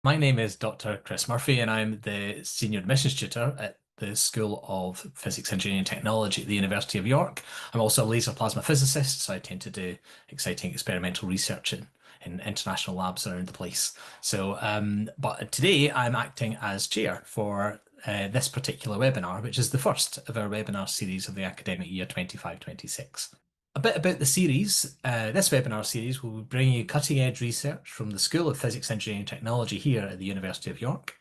My name is Dr. Chris Murphy, and I'm the Senior Admissions Tutor at the School of Physics, Engineering and Technology at the University of York. I'm also a laser plasma physicist, so I tend to do exciting experimental research in international labs around the place. But today I'm acting as chair for this particular webinar, which is the first of our webinar series of the academic year 25-26. A bit about the series. This webinar series will be bringing you cutting-edge research from the School of Physics, Engineering and Technology here at the University of York.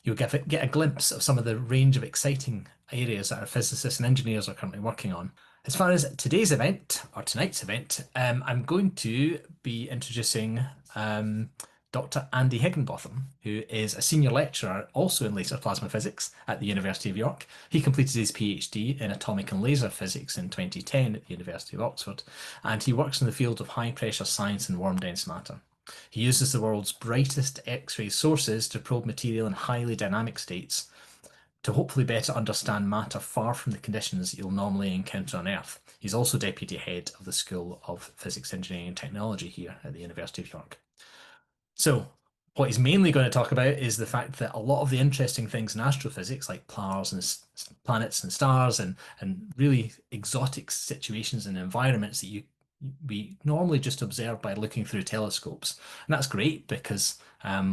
You'll get a glimpse of some of the range of exciting areas that our physicists and engineers are currently working on. As far as today's event, or tonight's event, I'm going to be introducing Dr. Andy Higginbotham, who is a senior lecturer also in laser plasma physics at the University of York. He completed his PhD in atomic and laser physics in 2010 at the University of Oxford, and he works in the field of high pressure science and warm dense matter. He uses the world's brightest X-ray sources to probe material in highly dynamic states to hopefully better understand matter far from the conditions you'll normally encounter on Earth. He's also deputy head of the School of Physics, Engineering and Technology here at the University of York. So, what he's mainly going to talk about is the fact that a lot of the interesting things in astrophysics, like planets and stars, and really exotic situations and environments that we normally just observe by looking through telescopes. And that's great because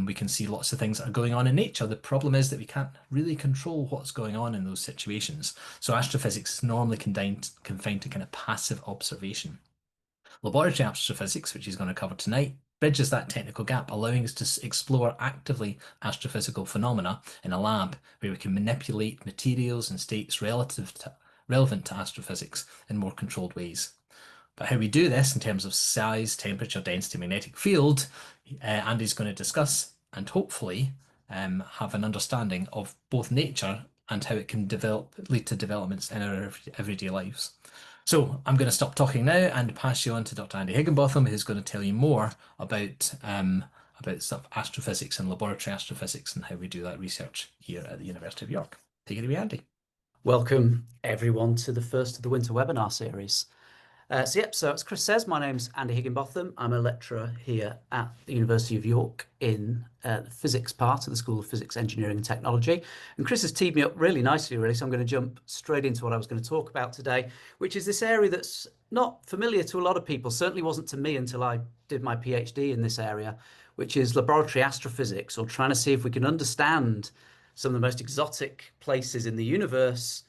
we can see lots of things that are going on in nature. The problem is that we can't really control what's going on in those situations. So astrophysics is normally confined to kind of passive observation. Laboratory astrophysics, which he's going to cover tonight, bridges that technical gap, allowing us to explore actively astrophysical phenomena in a lab where we can manipulate materials and states relevant to astrophysics in more controlled ways. But how we do this in terms of size, temperature, density, magnetic field, Andy's going to discuss and hopefully have an understanding of both nature and how it can lead to developments in our everyday lives. So I'm going to stop talking now and pass you on to Dr. Andy Higginbotham, who's going to tell you more about stuff astrophysics and laboratory astrophysics and how we do that research here at the University of York. Take it away, Andy. Welcome everyone to the first of the winter webinar series. So as Chris says, my name's Andy Higginbotham. I'm a lecturer here at the University of York in the physics part of the School of Physics, Engineering and Technology. And Chris has teed me up really nicely, really, so I'm going to jump straight into what I was going to talk about today, which is this area that's not familiar to a lot of people, certainly wasn't to me until I did my PhD in this area, which is laboratory astrophysics, or trying to see if we can understand some of the most exotic places in the universe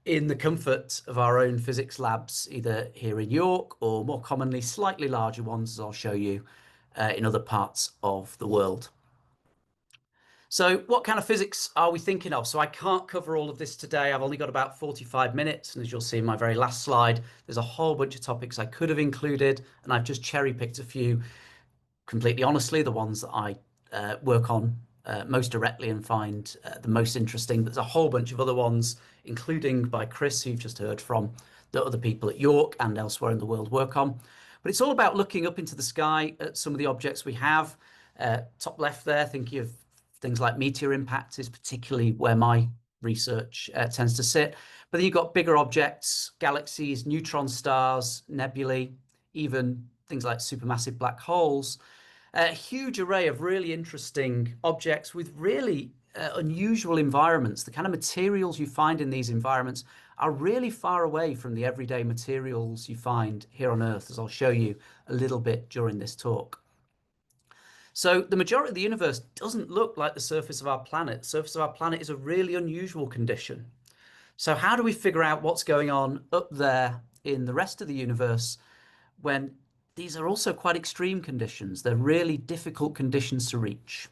in the comfort of our own physics labs, either here in York or more commonly slightly larger ones, as I'll show you, in other parts of the world. So what kind of physics are we thinking of? So I can't cover all of this today. I've only got about 45 minutes. And as you'll see in my very last slide, there's a whole bunch of topics I could have included. And I've just cherry picked a few, completely honestly, the ones that I work on most directly and find the most interesting. There's a whole bunch of other ones, including by Chris, who you've just heard from, that other people at York and elsewhere in the world work on. But it's all about looking up into the sky at some of the objects we have. Top left there, thinking of things like meteor impacts is particularly where my research tends to sit. But then you've got bigger objects, galaxies, neutron stars, nebulae, even things like supermassive black holes. A huge array of really interesting objects with really unusual environments. The kind of materials you find in these environments are really far away from the everyday materials you find here on Earth, as I'll show you a little bit during this talk. So the majority of the universe doesn't look like the surface of our planet. The surface of our planet is a really unusual condition. So how do we figure out what's going on up there in the rest of the universe when these are also quite extreme conditions? They're really difficult conditions to reach.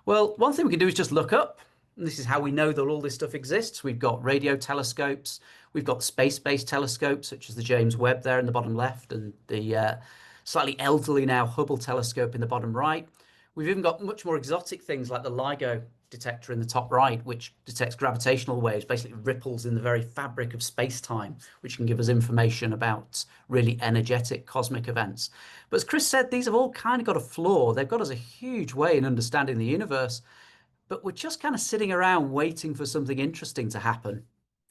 Well, one thing we can do is just look up. And this is how we know that all this stuff exists. We've got radio telescopes. We've got space-based telescopes, such as the James Webb there in the bottom left and the slightly elderly now Hubble telescope in the bottom right. We've even got much more exotic things like the LIGO detector in the top right, which detects gravitational waves, basically ripples in the very fabric of space-time, which can give us information about really energetic cosmic events. But as Chris said, these have all kind of got a flaw. They've got us a huge way in understanding the universe, but we're just kind of sitting around waiting for something interesting to happen.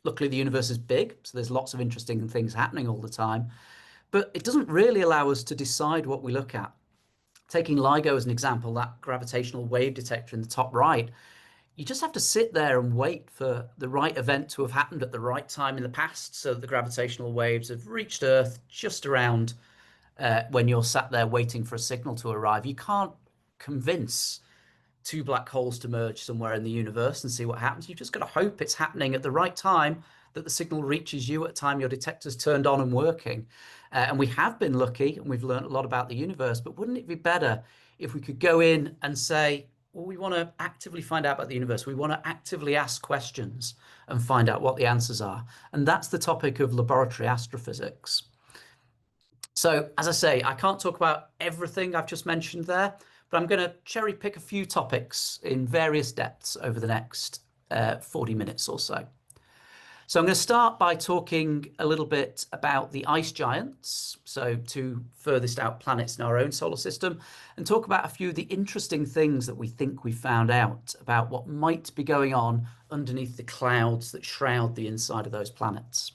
Luckily, the universe is big, so there's lots of interesting things happening all the time, but it doesn't really allow us to decide what we look at. Taking LIGO as an example, that gravitational wave detector in the top right, you just have to sit there and wait for the right event to have happened at the right time in the past so that the gravitational waves have reached Earth just around when you're sat there waiting for a signal to arrive. You can't convince two black holes to merge somewhere in the universe and see what happens. You've just got to hope it's happening at the right time, that the signal reaches you at a time your detector's turned on and working. And we have been lucky and we've learned a lot about the universe, but wouldn't it be better if we could go in and say, well, we want to actively find out about the universe. We want to actively ask questions and find out what the answers are. And that's the topic of laboratory astrophysics. So, as I say, I can't talk about everything I've just mentioned there, but I'm going to cherry pick a few topics in various depths over the next 40 minutes or so. So I'm going to start by talking a little bit about the ice giants, so two furthest out planets in our own solar system, and talk about a few of the interesting things that we think we found out about what might be going on underneath the clouds that shroud the inside of those planets.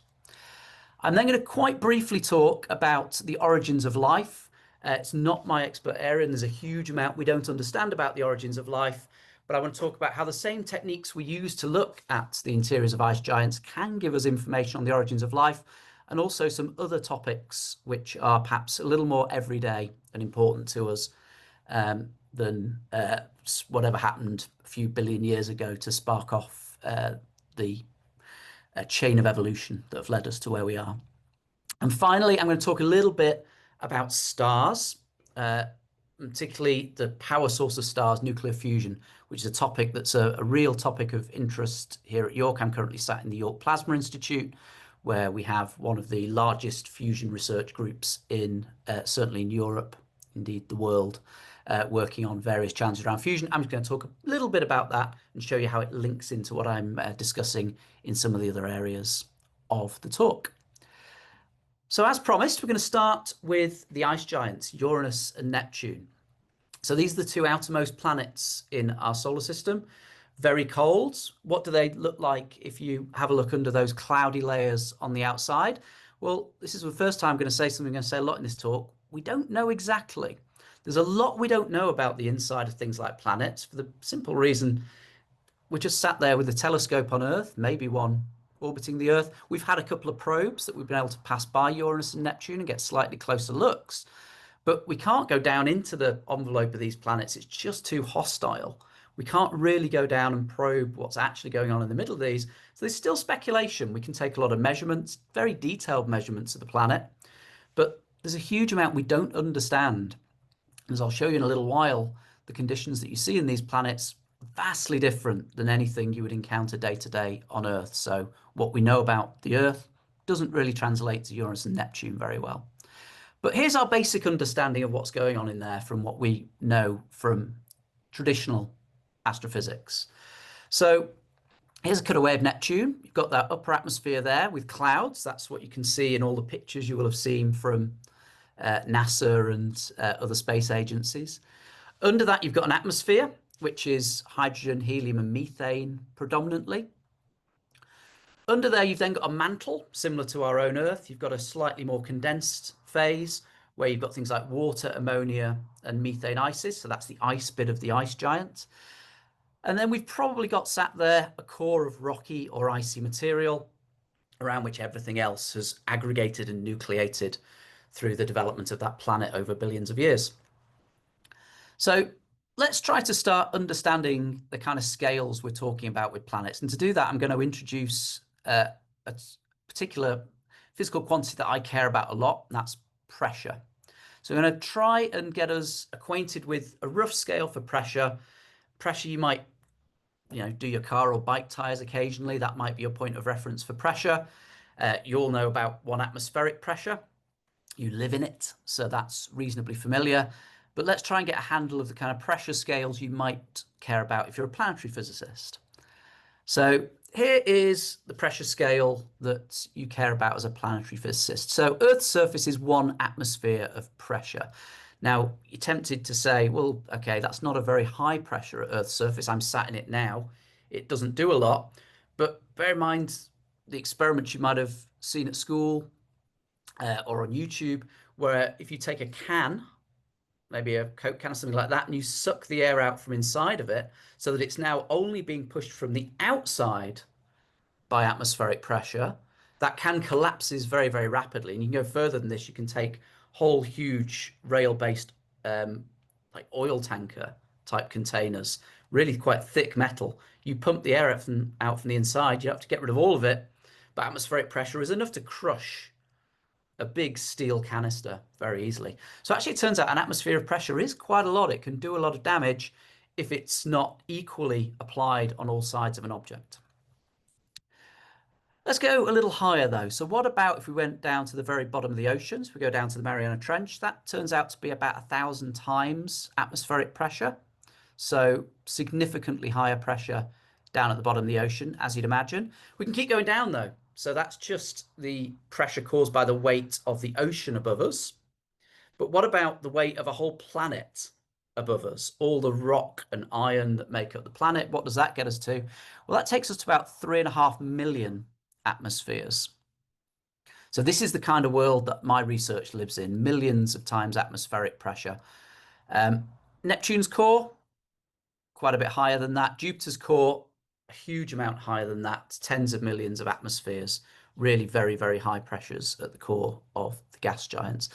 I'm then going to quite briefly talk about the origins of life. It's not my expert area, and there's a huge amount we don't understand about the origins of life. But I want to talk about how the same techniques we use to look at the interiors of ice giants can give us information on the origins of life, and also some other topics which are perhaps a little more everyday and important to us than whatever happened a few billion years ago to spark off the chain of evolution that have led us to where we are. And finally, I'm going to talk a little bit about stars, particularly the power source of stars, nuclear fusion, which is a topic that's a real topic of interest here at York. I'm currently sat in the York Plasma Institute, where we have one of the largest fusion research groups in certainly in Europe, indeed the world, working on various challenges around fusion. I'm just going to talk a little bit about that and show you how it links into what I'm discussing in some of the other areas of the talk. So as promised, we're going to start with the ice giants, Uranus and Neptune. So these are the two outermost planets in our solar system. Very cold. What do they look like if you have a look under those cloudy layers on the outside? Well, this is the first time I'm going to say something I'm going to say a lot in this talk. We don't know exactly. There's a lot we don't know about the inside of things like planets for the simple reason we're just sat there with a telescope on Earth, maybe one orbiting the Earth. We've had a couple of probes that we've been able to pass by Uranus and Neptune and get slightly closer looks. But we can't go down into the envelope of these planets. It's just too hostile. We can't really go down and probe what's actually going on in the middle of these. So there's still speculation. We can take a lot of measurements, very detailed measurements of the planet, but there's a huge amount we don't understand. As I'll show you in a little while, the conditions that you see in these planets vastly different than anything you would encounter day to day on Earth. So what we know about the Earth doesn't really translate to Uranus and Neptune very well. But here's our basic understanding of what's going on in there from what we know from traditional astrophysics. So here's a cutaway of Neptune. You've got that upper atmosphere there with clouds. That's what you can see in all the pictures you will have seen from NASA and other space agencies. Under that, you've got an atmosphere, which is hydrogen, helium, and methane predominantly. Under there, you've then got a mantle, similar to our own Earth. You've got a slightly more condensed phase, where you've got things like water, ammonia, and methane ices. So that's the ice bit of the ice giant. And then we've probably got sat there a core of rocky or icy material around which everything else has aggregated and nucleated through the development of that planet over billions of years. So let's try to start understanding the kind of scales we're talking about with planets. And to do that, I'm going to introduce a particular physical quantity that I care about a lot, and that's pressure. So I'm going to try and get us acquainted with a rough scale for pressure. Pressure, you might, do your car or bike tires occasionally. That might be your point of reference for pressure. You all know about 1 atmospheric pressure. You live in it, so that's reasonably familiar. But let's try and get a handle of the kind of pressure scales you might care about if you're a planetary physicist. So here is the pressure scale that you care about as a planetary physicist. So Earth's surface is 1 atmosphere of pressure. Now, you're tempted to say, well, okay, that's not a very high pressure at Earth's surface. I'm sat in it now. It doesn't do a lot. But bear in mind the experiments you might have seen at school or on YouTube, where if you take a can maybe a Coke can or something like that, and you suck the air out from inside of it so that it's now only being pushed from the outside by atmospheric pressure, that can collapses very, very rapidly. And you can go further than this. You can take whole huge rail-based like oil tanker type containers, really quite thick metal. You pump the air out from the inside, you have to get rid of all of it, but atmospheric pressure is enough to crush a big steel canister very easily. So actually it turns out an atmosphere of pressure is quite a lot. It can do a lot of damage if it's not equally applied on all sides of an object. Let's go a little higher though. So what about if we went down to the very bottom of the oceans? We go down to the Mariana Trench. That turns out to be about 1,000 times atmospheric pressure. So significantly higher pressure down at the bottom of the ocean, as you'd imagine. We can keep going down though. So that's just the pressure caused by the weight of the ocean above us. But what about the weight of a whole planet above us? All the rock and iron that make up the planet, what does that get us to? Well, that takes us to about 3.5 million atmospheres. So this is the kind of world that my research lives in, millions of times atmospheric pressure. Neptune's core, quite a bit higher than that. Jupiter's core, a huge amount higher than that, tens of millions of atmospheres, really very, very high pressures at the core of the gas giants.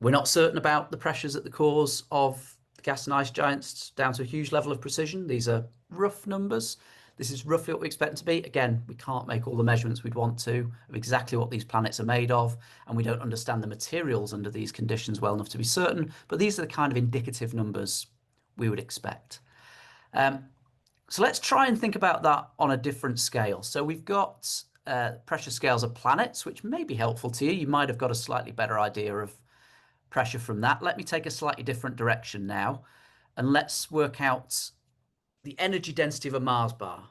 We're not certain about the pressures at the cores of the gas and ice giants down to a huge level of precision. These are rough numbers. This is roughly what we expect it to be. Again, we can't make all the measurements we'd want to of exactly what these planets are made of, and we don't understand the materials under these conditions well enough to be certain, but these are the kind of indicative numbers we would expect. So let's try and think about that on a different scale. So we've got pressure scales of planets, which may be helpful to you. You might have got a slightly better idea of pressure from that. Let me take a slightly different direction now, and let's work out the energy density of a Mars bar.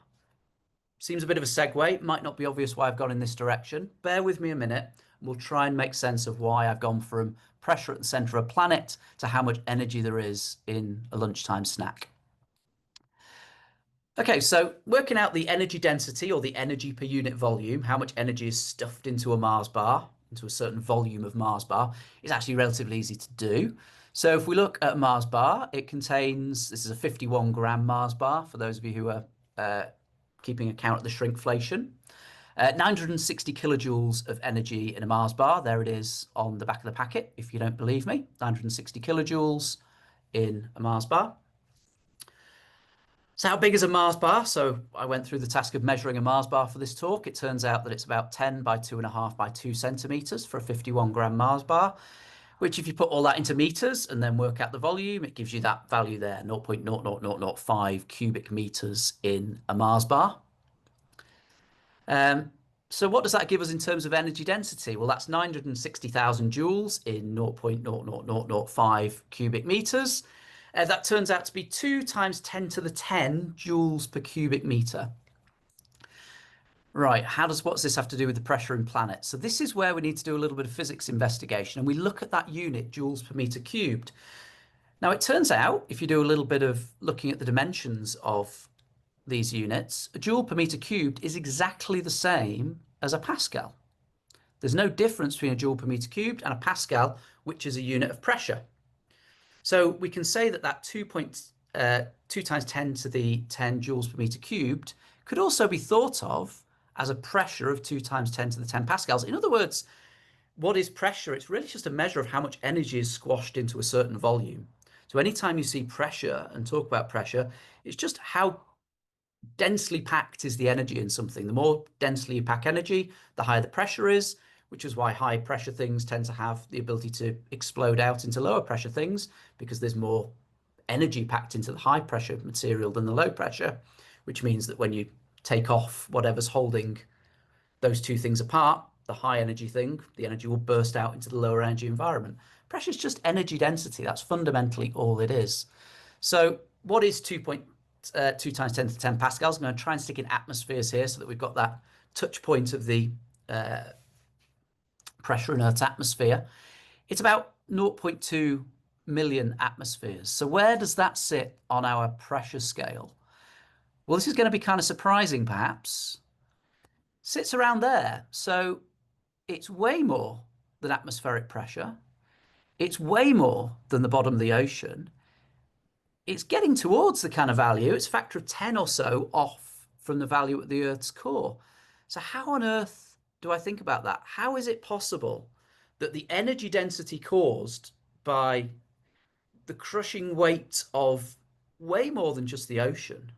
Seems a bit of a segue. Might not be obvious why I've gone in this direction. Bear with me a minute. We'll try and make sense of why I've gone from pressure at the center of a planet to how much energy there is in a lunchtime snack. Okay, so working out the energy density or the energy per unit volume, how much energy is stuffed into a Mars bar, into a certain volume of Mars bar, is actually relatively easy to do. So if we look at a Mars bar, it contains, this is a 51 gram Mars bar, for those of you who are keeping account of the shrinkflation. 960 kilojoules of energy in a Mars bar. There it is on the back of the packet, if you don't believe me. 960 kilojoules in a Mars bar. So how big is a Mars bar? So I went through the task of measuring a Mars bar for this talk. It turns out that it's about 10 by 2.5 by 2 centimeters for a 51 gram Mars bar, which if you put all that into meters and then work out the volume, it gives you that value there, 0.00005 cubic meters in a Mars bar. So what does that give us in terms of energy density? Well, that's 960,000 joules in 0.00005 cubic meters. That turns out to be 2 times 10 to the 10 joules per cubic meter. Right, what's this have to do with the pressure in planets? So this is where we need to do a little bit of physics investigation, and we look at that unit, joules per meter cubed. Now, it turns out, if you do a little bit of looking at the dimensions of these units, a joule per meter cubed is exactly the same as a Pascal. There's no difference between a joule per meter cubed and a Pascal, which is a unit of pressure. So we can say that 2 times 10 to the 10 joules per meter cubed could also be thought of as a pressure of 2 times 10 to the 10 pascals. In other words, what is pressure? It's really just a measure of how much energy is squashed into a certain volume. So anytime you see pressure and talk about pressure, it's just how densely packed is the energy in something. The more densely you pack energy, the higher the pressure is, which is why high pressure things tend to have the ability to explode out into lower pressure things, because there's more energy packed into the high pressure material than the low pressure, which means that when you take off whatever's holding those two things apart, the high energy thing, the energy will burst out into the lower energy environment. Pressure is just energy density. That's fundamentally all it is. So what is 2 times 10 to the 10 pascals? I'm going to try and stick in atmospheres here so that we've got that touch point of the pressure in Earth's atmosphere. It's about 0.2 million atmospheres. So where does that sit on our pressure scale? Well, this is going to be kind of surprising, perhaps. Sits around there. So it's way more than atmospheric pressure. It's way more than the bottom of the ocean. It's getting towards the kind of value. It's a factor of 10 or so off from the value at the Earth's core. So how on earth do I think about that? How is it possible that the energy density caused by the crushing weight of way more than just the ocean,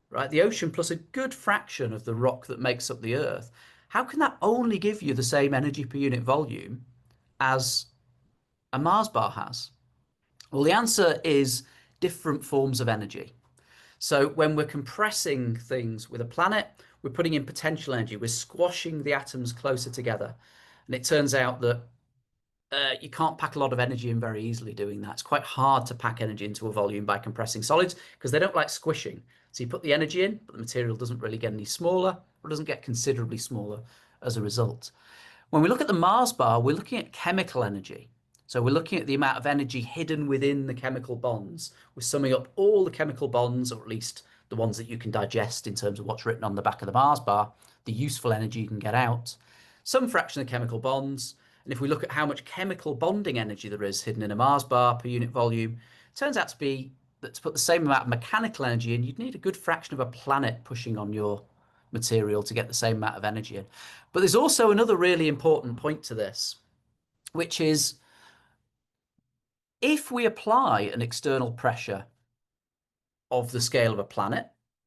right? The ocean plus a good fraction of the rock that makes up the Earth. How can that only give you the same energy per unit volume as a Mars bar has? Well, the answer is different forms of energy. So when we're compressing things with a planet, we're putting in potential energy. We're squashing the atoms closer together. And it turns out that you can't pack a lot of energy in very easily doing that. It's quite hard to pack energy into a volume by compressing solids because they don't like squishing. So you put the energy in, but the material doesn't really get any smaller or doesn't get considerably smaller as a result. When we look at the Mars bar, we're looking at chemical energy. So we're looking at the amount of energy hidden within the chemical bonds. We're summing up all the chemical bonds, or at least the ones that you can digest in terms of what's written on the back of the Mars bar, the useful energy you can get out, some fraction of chemical bonds. And if we look at how much chemical bonding energy there is hidden in a Mars bar per unit volume, it turns out to be that to put the same amount of mechanical energy in, you'd need a good fraction of a planet pushing on your material to get the same amount of energy in. But there's also another really important point to this, which is if we apply an external pressure of the scale of a planet,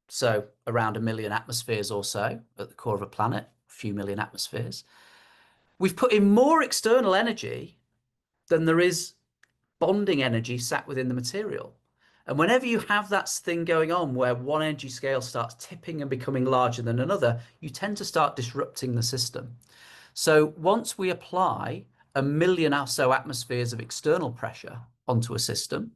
so around 1 million atmospheres or so at the core of a planet, a few million atmospheres, we've put in more external energy than there is bonding energy sat within the material. And whenever you have that thing going on where one energy scale starts tipping and becoming larger than another, you tend to start disrupting the system. So once we apply 1 million or so atmospheres of external pressure onto a system,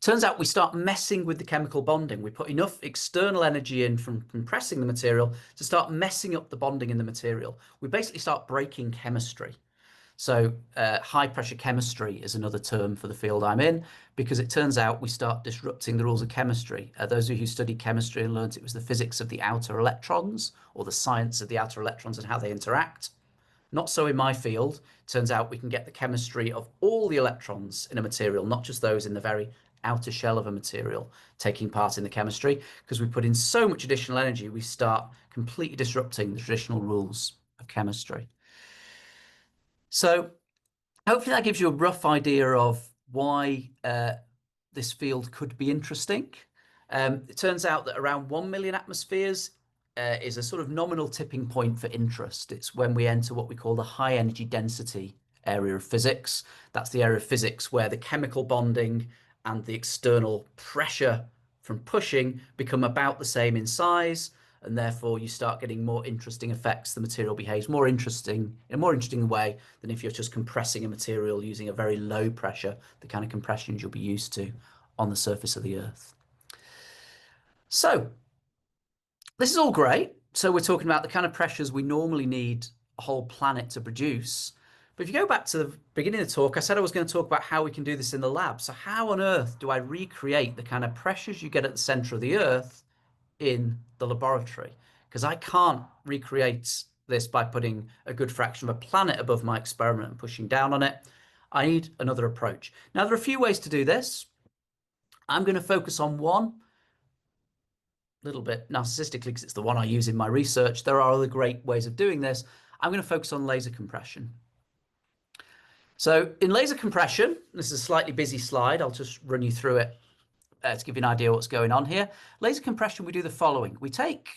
turns out we start messing with the chemical bonding. We put enough external energy in from compressing the material to start messing up the bonding in the material. We basically start breaking chemistry. So high pressure chemistry is another term for the field I'm in, because it turns out we start disrupting the rules of chemistry. Those of you who studied chemistry and learned it was the physics of the outer electrons, or the science of the outer electrons and how they interact. Not so in my field. Turns out we can get the chemistry of all the electrons in a material, not just those in the very outer shell of a material taking part in the chemistry, because we put in so much additional energy, we start completely disrupting the traditional rules of chemistry. So hopefully that gives you a rough idea of why this field could be interesting. It turns out that around 1 million atmospheres is a sort of nominal tipping point for interest. It's when we enter what we call the high energy density area of physics. That's the area of physics where the chemical bonding and the external pressure from pushing become about the same in size, and therefore you start getting more interesting effects. The material behaves more interesting in a more interesting way than if you're just compressing a material using a very low pressure, the kind of compressions you'll be used to on the surface of the Earth. So this is all great. So we're talking about the kind of pressures we normally need a whole planet to produce. But if you go back to the beginning of the talk, I said I was going to talk about how we can do this in the lab. So how on earth do I recreate the kind of pressures you get at the center of the Earth in the laboratory? Because I can't recreate this by putting a good fraction of a planet above my experiment and pushing down on it. I need another approach. Now, there are a few ways to do this. I'm going to focus on one, a little bit narcissistically because it's the one I use in my research. There are other great ways of doing this. I'm going to focus on laser compression. So in laser compression, this is a slightly busy slide. I'll just run you through it to give you an idea what's going on here. Laser compression, we do the following. We take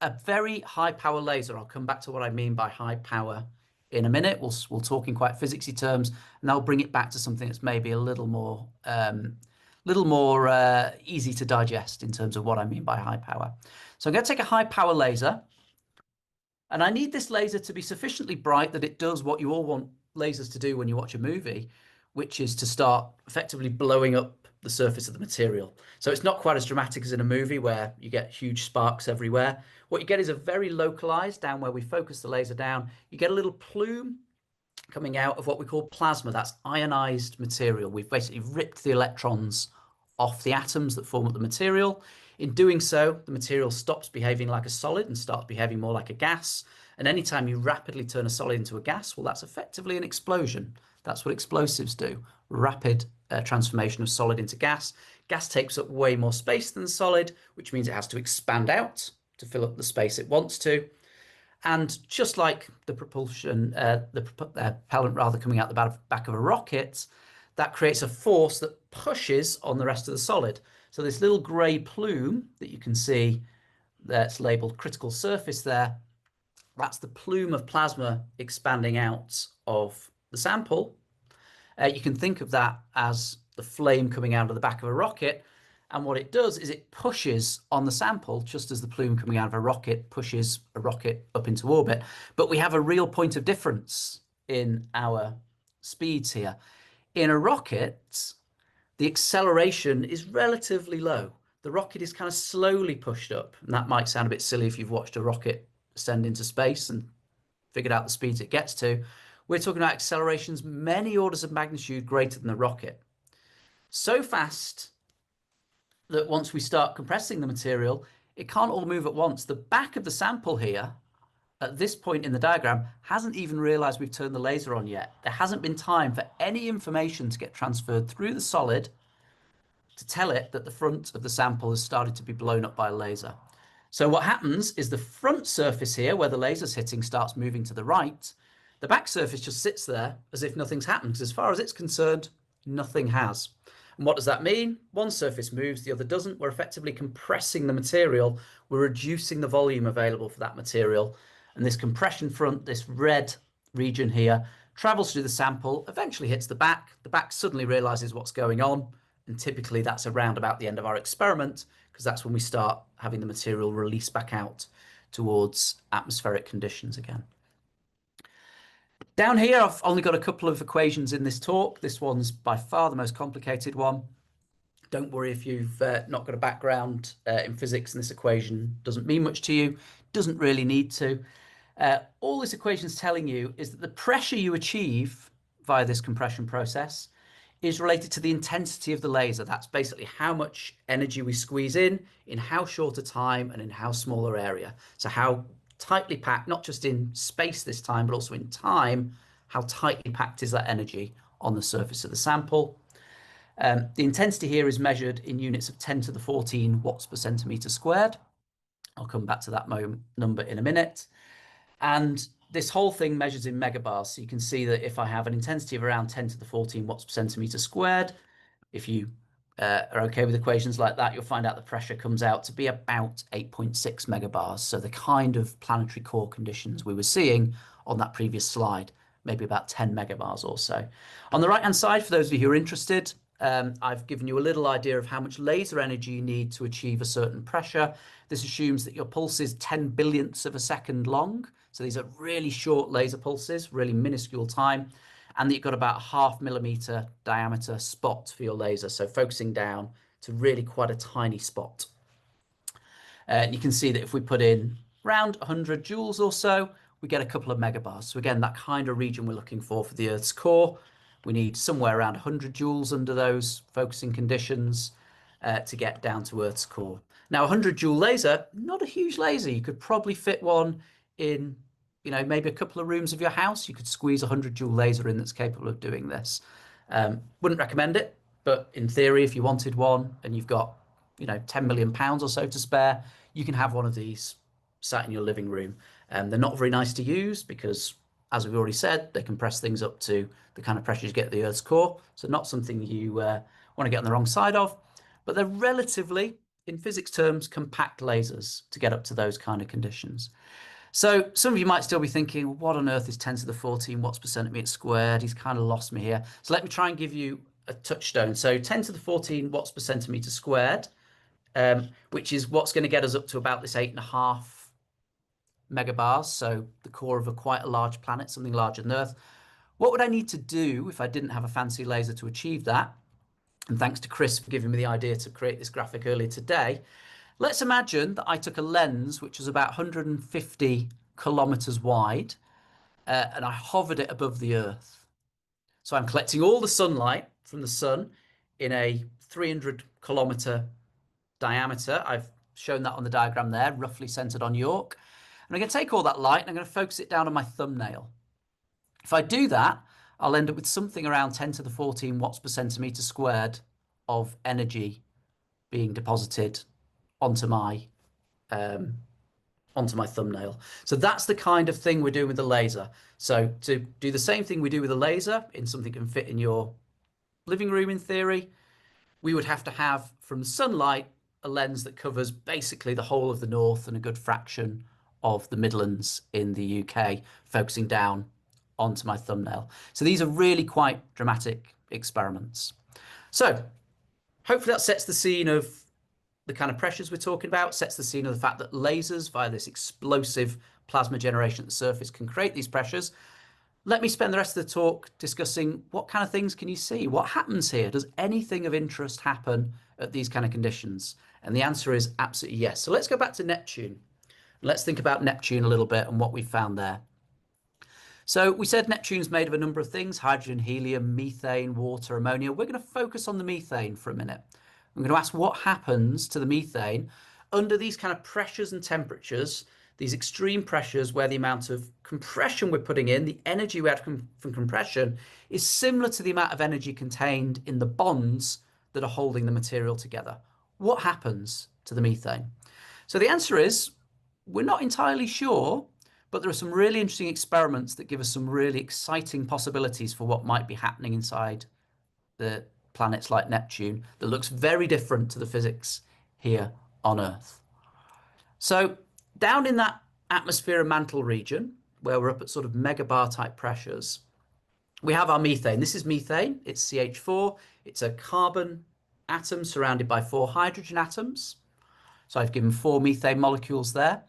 a very high power laser. I'll come back to what I mean by high power in a minute. We'll talk in quite physicsy terms, and I'll bring it back to something that's maybe a little more easy to digest in terms of what I mean by high power. So I'm going to take a high power laser, and I need this laser to be sufficiently bright that it does what you all want lasers to do when you watch a movie, which is to start effectively blowing up the surface of the material. So it's not quite as dramatic as in a movie where you get huge sparks everywhere. What you get is a very localized, down where we focus the laser down, you get a little plume coming out of what we call plasma. That's ionized material. We've basically ripped the electrons off the atoms that form up the material. In doing so, the material stops behaving like a solid and starts behaving more like a gas. And anytime you rapidly turn a solid into a gas, well, that's effectively an explosion. That's what explosives do. Rapid transformation of solid into gas. Gas takes up way more space than solid, which means it has to expand out to fill up the space it wants to. And just like the propulsion, the propellant rather coming out the back of a rocket, that creates a force that pushes on the rest of the solid. So this little grey plume that you can see that's labelled critical surface there, that's the plume of plasma expanding out of the sample. You can think of that as the flame coming out of the back of a rocket. And what it does is it pushes on the sample, just as the plume coming out of a rocket pushes a rocket up into orbit. But we have a real point of difference in our speeds here. In a rocket, the acceleration is relatively low. The rocket is kind of slowly pushed up. And that might sound a bit silly if you've watched a rocket ascend into space and figured out the speeds it gets to. We're talking about accelerations many orders of magnitude greater than the rocket. So fast that once we start compressing the material, it can't all move at once. The back of the sample here, at this point in the diagram, hasn't even realized we've turned the laser on yet. There hasn't been time for any information to get transferred through the solid to tell it that the front of the sample has started to be blown up by a laser. So what happens is the front surface here, where the laser's hitting, starts moving to the right. The back surface just sits there as if nothing's happened, because as far as it's concerned, nothing has. And what does that mean? One surface moves, the other doesn't. We're effectively compressing the material. We're reducing the volume available for that material. And this compression front, this red region here, travels through the sample, eventually hits the back. The back suddenly realizes what's going on. And typically that's around about the end of our experiment, because that's when we start having the material release back out towards atmospheric conditions again. Down here, I've only got a couple of equations in this talk. This one's by far the most complicated one. Don't worry if you've not got a background in physics and this equation doesn't mean much to you. Doesn't really need to. All this equation is telling you is that the pressure you achieve via this compression process is related to the intensity of the laser. That's basically how much energy we squeeze in how short a time, and in how small an area. So how tightly packed, not just in space this time, but also in time, how tightly packed is that energy on the surface of the sample. The intensity here is measured in units of 10 to the 14 watts per centimeter squared. I'll come back to that number in a minute. And this whole thing measures in megabars. So you can see that if I have an intensity of around 10 to the 14 watts per centimeter squared, if you are okay with equations like that, you'll find out the pressure comes out to be about 8.6 megabars. So the kind of planetary core conditions we were seeing on that previous slide, maybe about 10 megabars or so. On the right-hand side, for those of you who are interested, I've given you a little idea of how much laser energy you need to achieve a certain pressure. This assumes that your pulse is 10 billionths of a second long. So these are really short laser pulses, really minuscule time. And that you've got about a 0.5 millimeter diameter spot for your laser. So focusing down to really quite a tiny spot. And you can see that if we put in around 100 joules or so, we get a couple of megabars. So again, that kind of region we're looking for the Earth's core. We need somewhere around 100 joules under those focusing conditions to get down to Earth's core. Now, a 100 joule laser, not a huge laser. You could probably fit one in, maybe a couple of rooms of your house. You could squeeze a 100 joule laser in that's capable of doing this. Wouldn't recommend it, but in theory, if you wanted one and you've got, 10 million pounds or so to spare, you can have one of these sat in your living room. They're not very nice to use because, as we've already said, they compress things up to the kind of pressure you get at the Earth's core. So not something you want to get on the wrong side of, but they're relatively, in physics terms, compact lasers to get up to those kind of conditions. So some of you might still be thinking, what on earth is 10 to the 14 watts per centimeter squared? He's kind of lost me here. So let me try and give you a touchstone. So 10 to the 14 watts per centimeter squared, which is what's going to get us up to about this 8.5 megabars. So the core of quite a large planet, something larger than Earth. What would I need to do if I didn't have a fancy laser to achieve that? And thanks to Chris for giving me the idea to create this graphic earlier today. Let's imagine that I took a lens which was about 150 kilometers wide and I hovered it above the Earth. So I'm collecting all the sunlight from the sun in a 300 kilometer diameter. I've shown that on the diagram there, roughly centered on York. And I'm going to take all that light and I'm going to focus it down on my thumbnail. If I do that, I'll end up with something around 10 to the 14 watts per centimeter squared of energy being deposited onto my thumbnail. So that's the kind of thing we're doing with the laser. So to do the same thing we do with a laser in something that can fit in your living room in theory, we would have to have from sunlight a lens that covers basically the whole of the north and a good fraction of the Midlands in the UK, focusing down onto my thumbnail. So these are really quite dramatic experiments. So hopefully that sets the scene of the kind of pressures we're talking about, sets the scene of the fact that lasers via this explosive plasma generation at the surface can create these pressures. Let me spend the rest of the talk discussing what kind of things can you see? What happens here? Does anything of interest happen at these kind of conditions? And the answer is absolutely yes. So let's go back to Neptune. Let's think about Neptune a little bit and what we found there. So we said Neptune's made of a number of things: hydrogen, helium, methane, water, ammonia. We're going to focus on the methane for a minute. I'm going to ask what happens to the methane under these kind of pressures and temperatures, these extreme pressures where the amount of compression we're putting in, the energy we have from compression, is similar to the amount of energy contained in the bonds that are holding the material together. What happens to the methane? So the answer is we're not entirely sure, but there are some really interesting experiments that give us some really exciting possibilities for what might be happening inside the planets like Neptune that looks very different to the physics here on Earth. So down in that atmosphere and mantle region, where we're up at sort of megabar type pressures, we have our methane. This is methane. It's CH4. It's a carbon atom surrounded by 4 hydrogen atoms. So I've given 4 methane molecules there.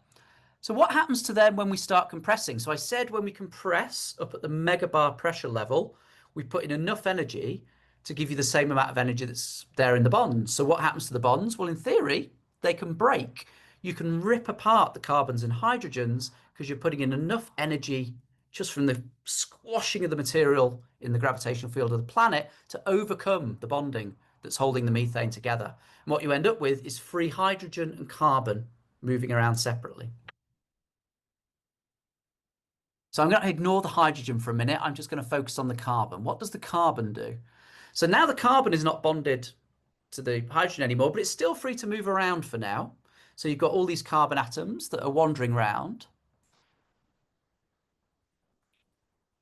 So what happens to them when we start compressing? So I said when we compress up at the megabar pressure level, we put in enough energy to give you the same amount of energy that's there in the bonds. So what happens to the bonds? Well, in theory, they can break. You can rip apart the carbons and hydrogens because you're putting in enough energy just from the squashing of the material in the gravitational field of the planet to overcome the bonding that's holding the methane together. And what you end up with is free hydrogen and carbon moving around separately. So I'm going to ignore the hydrogen for a minute. I'm just going to focus on the carbon. What does the carbon do? So now the carbon is not bonded to the hydrogen anymore, but it's still free to move around for now. So you've got all these carbon atoms that are wandering around.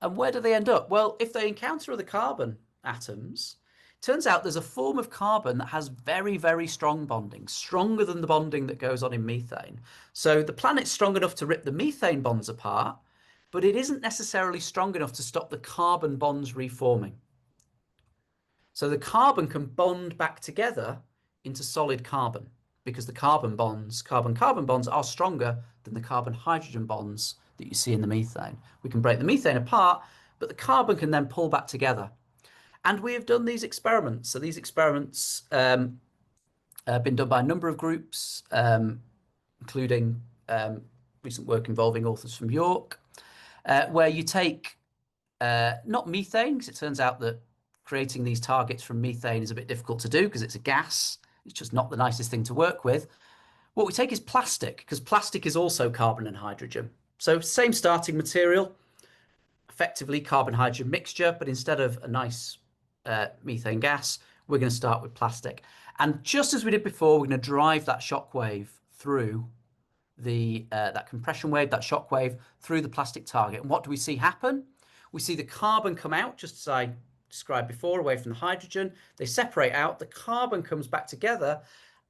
And where do they end up? Well, if they encounter other carbon atoms, it turns out there's a form of carbon that has very, very strong bonding, stronger than the bonding that goes on in methane. So the planet's strong enough to rip the methane bonds apart, but it isn't necessarily strong enough to stop the carbon bonds reforming. So the carbon can bond back together into solid carbon because the carbon-carbon bonds are stronger than the carbon-hydrogen bonds that you see in the methane. We can break the methane apart, but the carbon can then pull back together. And we have done these experiments. So these experiments have been done by a number of groups, including recent work involving authors from York, where you take not methane, because it turns out that creating these targets from methane is a bit difficult to do because it's a gas. It's just not the nicest thing to work with. What we take is plastic, because plastic is also carbon and hydrogen. So same starting material, effectively carbon-hydrogen mixture, but instead of a nice methane gas, we're going to start with plastic. And just as we did before, we're going to drive that shock wave through that compression wave, that shock wave through the plastic target. And what do we see happen? We see the carbon come out, just as I described before, away from the hydrogen. They separate out, the carbon comes back together.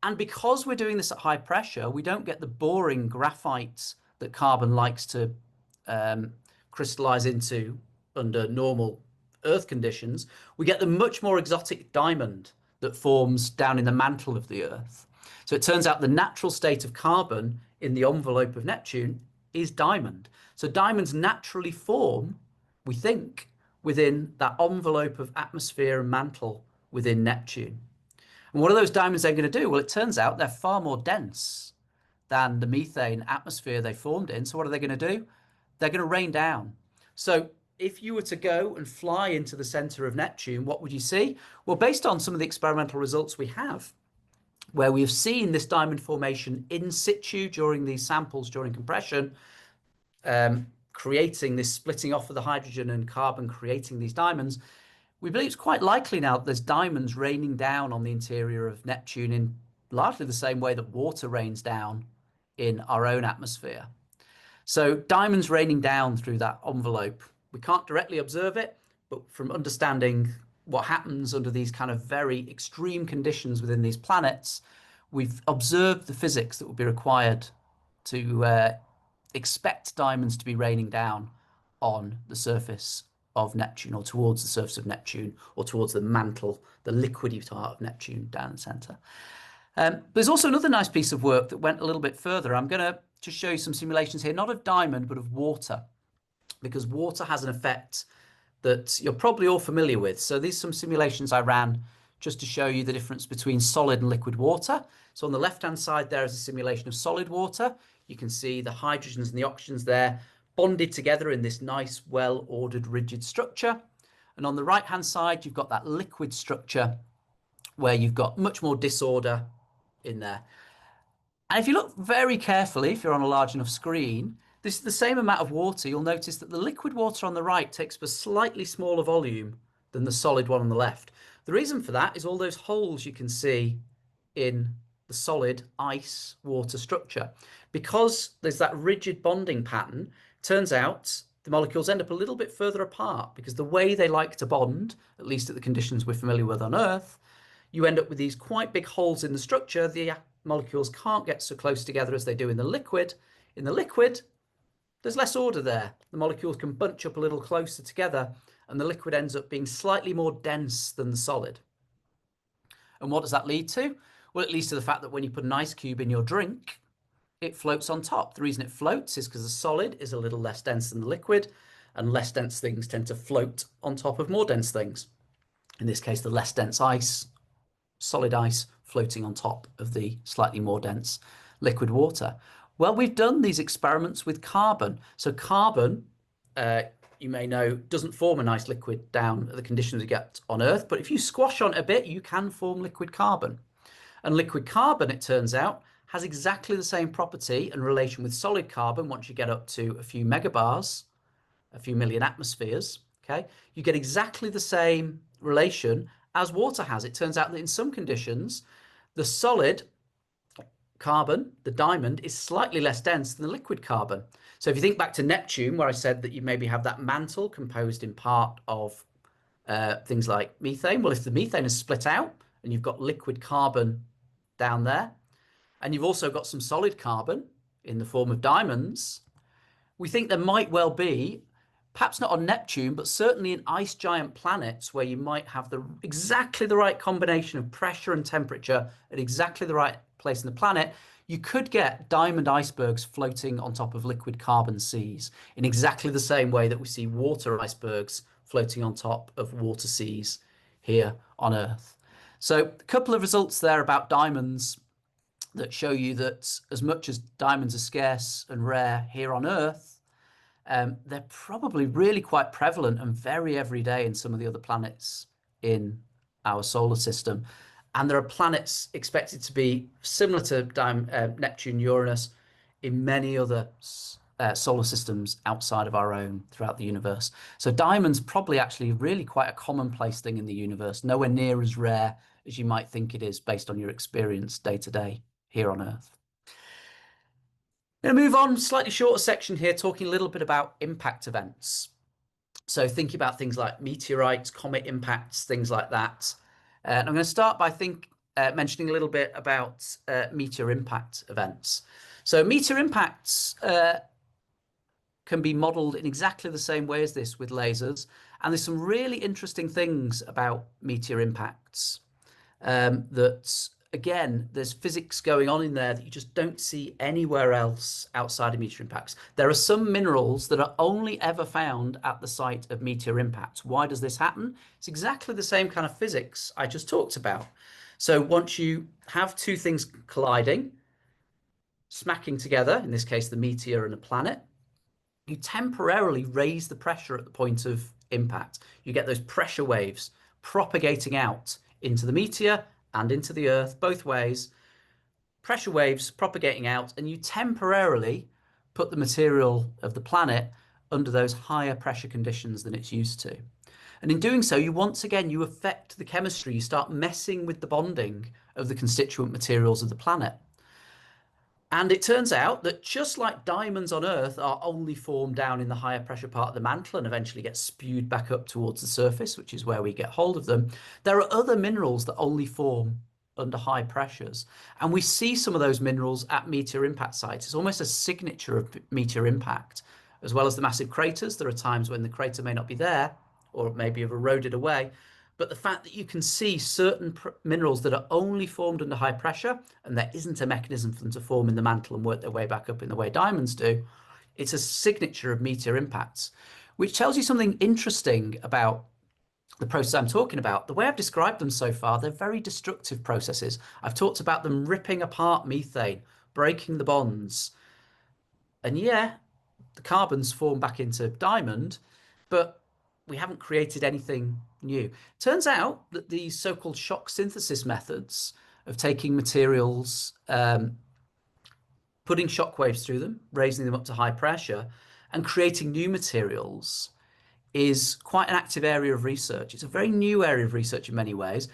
And because we're doing this at high pressure, we don't get the boring graphite that carbon likes to crystallize into under normal Earth conditions. We get the much more exotic diamond that forms down in the mantle of the Earth. So it turns out the natural state of carbon in the envelope of Neptune is diamond. So diamonds naturally form, we think, within that envelope of atmosphere and mantle within Neptune. And what are those diamonds then going to do? Well, it turns out they're far more dense than the methane atmosphere they formed in. So what are they going to do? They're going to rain down. So if you were to go and fly into the center of Neptune, what would you see? Well, based on some of the experimental results we have, where we have seen this diamond formation in situ during these samples during compression, creating this splitting off of the hydrogen and carbon, creating these diamonds, we believe it's quite likely now that there's diamonds raining down on the interior of Neptune in largely the same way that water rains down in our own atmosphere. So diamonds raining down through that envelope, we can't directly observe it, but from understanding what happens under these kind of very extreme conditions within these planets, we've observed the physics that would be required to expect diamonds to be raining down on the surface of Neptune, or towards the surface of Neptune, or towards the mantle, the liquidy part of Neptune down the center. There's also another nice piece of work that went a little bit further. I'm going to just show you some simulations here, not of diamond, but of water, because water has an effect that you're probably all familiar with. So these are some simulations I ran just to show you the difference between solid and liquid water. So on the left-hand side, there is a simulation of solid water. You can see the hydrogens and the oxygens there bonded together in this nice, well-ordered, rigid structure. And on the right-hand side, you've got that liquid structure where you've got much more disorder in there. And if you look very carefully, if you're on a large enough screen, this is the same amount of water. You'll notice that the liquid water on the right takes up a slightly smaller volume than the solid one on the left. The reason for that is all those holes you can see in the solid ice water structure. Because there's that rigid bonding pattern, turns out the molecules end up a little bit further apart, because the way they like to bond, at least at the conditions we're familiar with on Earth, you end up with these quite big holes in the structure. The molecules can't get so close together as they do in the liquid. In the liquid, there's less order there. The molecules can bunch up a little closer together, and the liquid ends up being slightly more dense than the solid. And what does that lead to? Well, it leads to the fact that when you put an ice cube in your drink, it floats on top. The reason it floats is because the solid is a little less dense than the liquid, and less dense things tend to float on top of more dense things. In this case, the less dense ice, solid ice, floating on top of the slightly more dense liquid water. Well, we've done these experiments with carbon. So carbon, you may know, doesn't form a nice liquid down at the conditions we get on Earth, but if you squash on it a bit, you can form liquid carbon. And liquid carbon, it turns out, has exactly the same property and relation with solid carbon. Once you get up to a few megabars, a few million atmospheres, okay, you get exactly the same relation as water has. It turns out that in some conditions, the solid carbon, the diamond, is slightly less dense than the liquid carbon. So if you think back to Neptune, where I said that you maybe have that mantle composed in part of things like methane. Well, if the methane is split out and you've got liquid carbon down there, and you've also got some solid carbon in the form of diamonds, we think there might well be, perhaps not on Neptune, but certainly in ice giant planets where you might have exactly the right combination of pressure and temperature at exactly the right place in the planet, you could get diamond icebergs floating on top of liquid carbon seas in exactly the same way that we see water icebergs floating on top of water seas here on Earth. So a couple of results there about diamonds that show you that as much as diamonds are scarce and rare here on Earth, they're probably really quite prevalent and very everyday in some of the other planets in our solar system. And there are planets expected to be similar to Neptune, Uranus in many other solar systems outside of our own throughout the universe. So diamonds probably actually really quite a commonplace thing in the universe, nowhere near as rare as you might think it is based on your experience day to day here on Earth. Going to move on, slightly shorter section here, talking a little bit about impact events. So thinking about things like meteorites, comet impacts, things like that. And I'm going to start by mentioning a little bit about meteor impact events. So meteor impacts can be modeled in exactly the same way as this with lasers. And there's some really interesting things about meteor impacts that, again, there's physics going on in there that you just don't see anywhere else outside of meteor impacts. There are some minerals that are only ever found at the site of meteor impacts. Why does this happen? It's exactly the same kind of physics I just talked about. So once you have two things colliding, smacking together, in this case the meteor and a planet, you temporarily raise the pressure at the point of impact. You get those pressure waves propagating out into the meteor and into the Earth, both ways, pressure waves propagating out, and you temporarily put the material of the planet under those higher pressure conditions than it's used to. And in doing so, once again, you affect the chemistry. You start messing with the bonding of the constituent materials of the planet. And it turns out that just like diamonds on Earth are only formed down in the higher pressure part of the mantle and eventually get spewed back up towards the surface, which is where we get hold of them, there are other minerals that only form under high pressures. And we see some of those minerals at meteor impact sites. It's almost a signature of meteor impact. As well as the massive craters, there are times when the crater may not be there or it may be have eroded away. But the fact that you can see certain minerals that are only formed under high pressure, and there isn't a mechanism for them to form in the mantle and work their way back up in the way diamonds do, it's a signature of meteor impacts, which tells you something interesting about the process I'm talking about. The way I've described them so far, they're very destructive processes. I've talked about them ripping apart methane, breaking the bonds. And yeah, the carbons form back into diamond, but we haven't created anything new. Turns out that these so-called shock synthesis methods of taking materials, putting shock waves through them, raising them up to high pressure, and creating new materials is quite an active area of research. It's a very new area of research in many ways.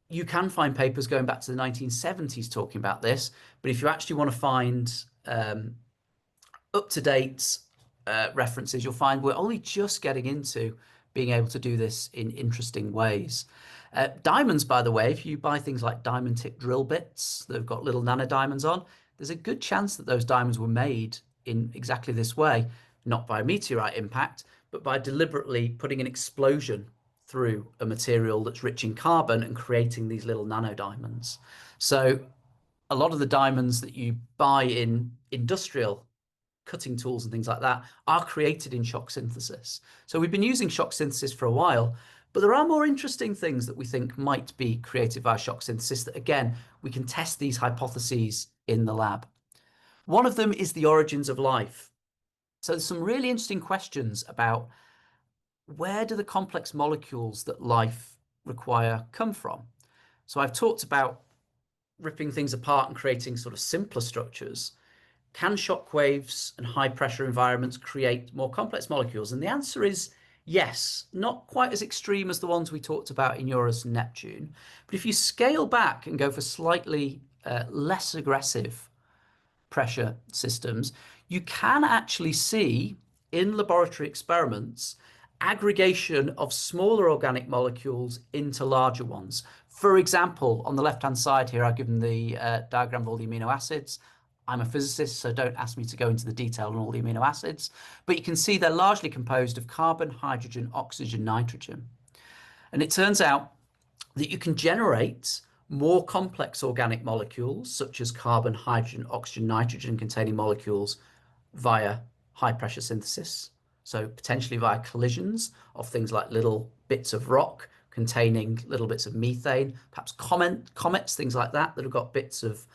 You can find papers going back to the 1970s talking about this, but if you actually want to find up-to-date references, you'll find we're only just getting into being able to do this in interesting ways. Diamonds, by the way, if you buy things like diamond tip drill bits that have got little nanodiamonds on, there's a good chance that those diamonds were made in exactly this way, not by a meteorite impact, but by deliberately putting an explosion through a material that's rich in carbon and creating these little nanodiamonds. So a lot of the diamonds that you buy in industrial cutting tools and things like that are created in shock synthesis. So we've been using shock synthesis for a while, but there are more interesting things that we think might be created via shock synthesis that, again, we can test these hypotheses in the lab. One of them is the origins of life. So there's some really interesting questions about where do the complex molecules that life require come from? So I've talked about ripping things apart and creating sort of simpler structures. Can shock waves and high pressure environments create more complex molecules? And the answer is yes, not quite as extreme as the ones we talked about in Uranus and Neptune. But if you scale back and go for slightly less aggressive pressure systems, you can actually see in laboratory experiments aggregation of smaller organic molecules into larger ones. For example, on the left-hand side here, I've given the diagram of all the amino acids. I'm a physicist, so don't ask me to go into the detail on all the amino acids, but you can see they're largely composed of carbon, hydrogen, oxygen, nitrogen. And it turns out that you can generate more complex organic molecules, such as carbon, hydrogen, oxygen, nitrogen containing molecules via high pressure synthesis. So potentially via collisions of things like little bits of rock containing little bits of methane, perhaps comets, things like that, that have got bits of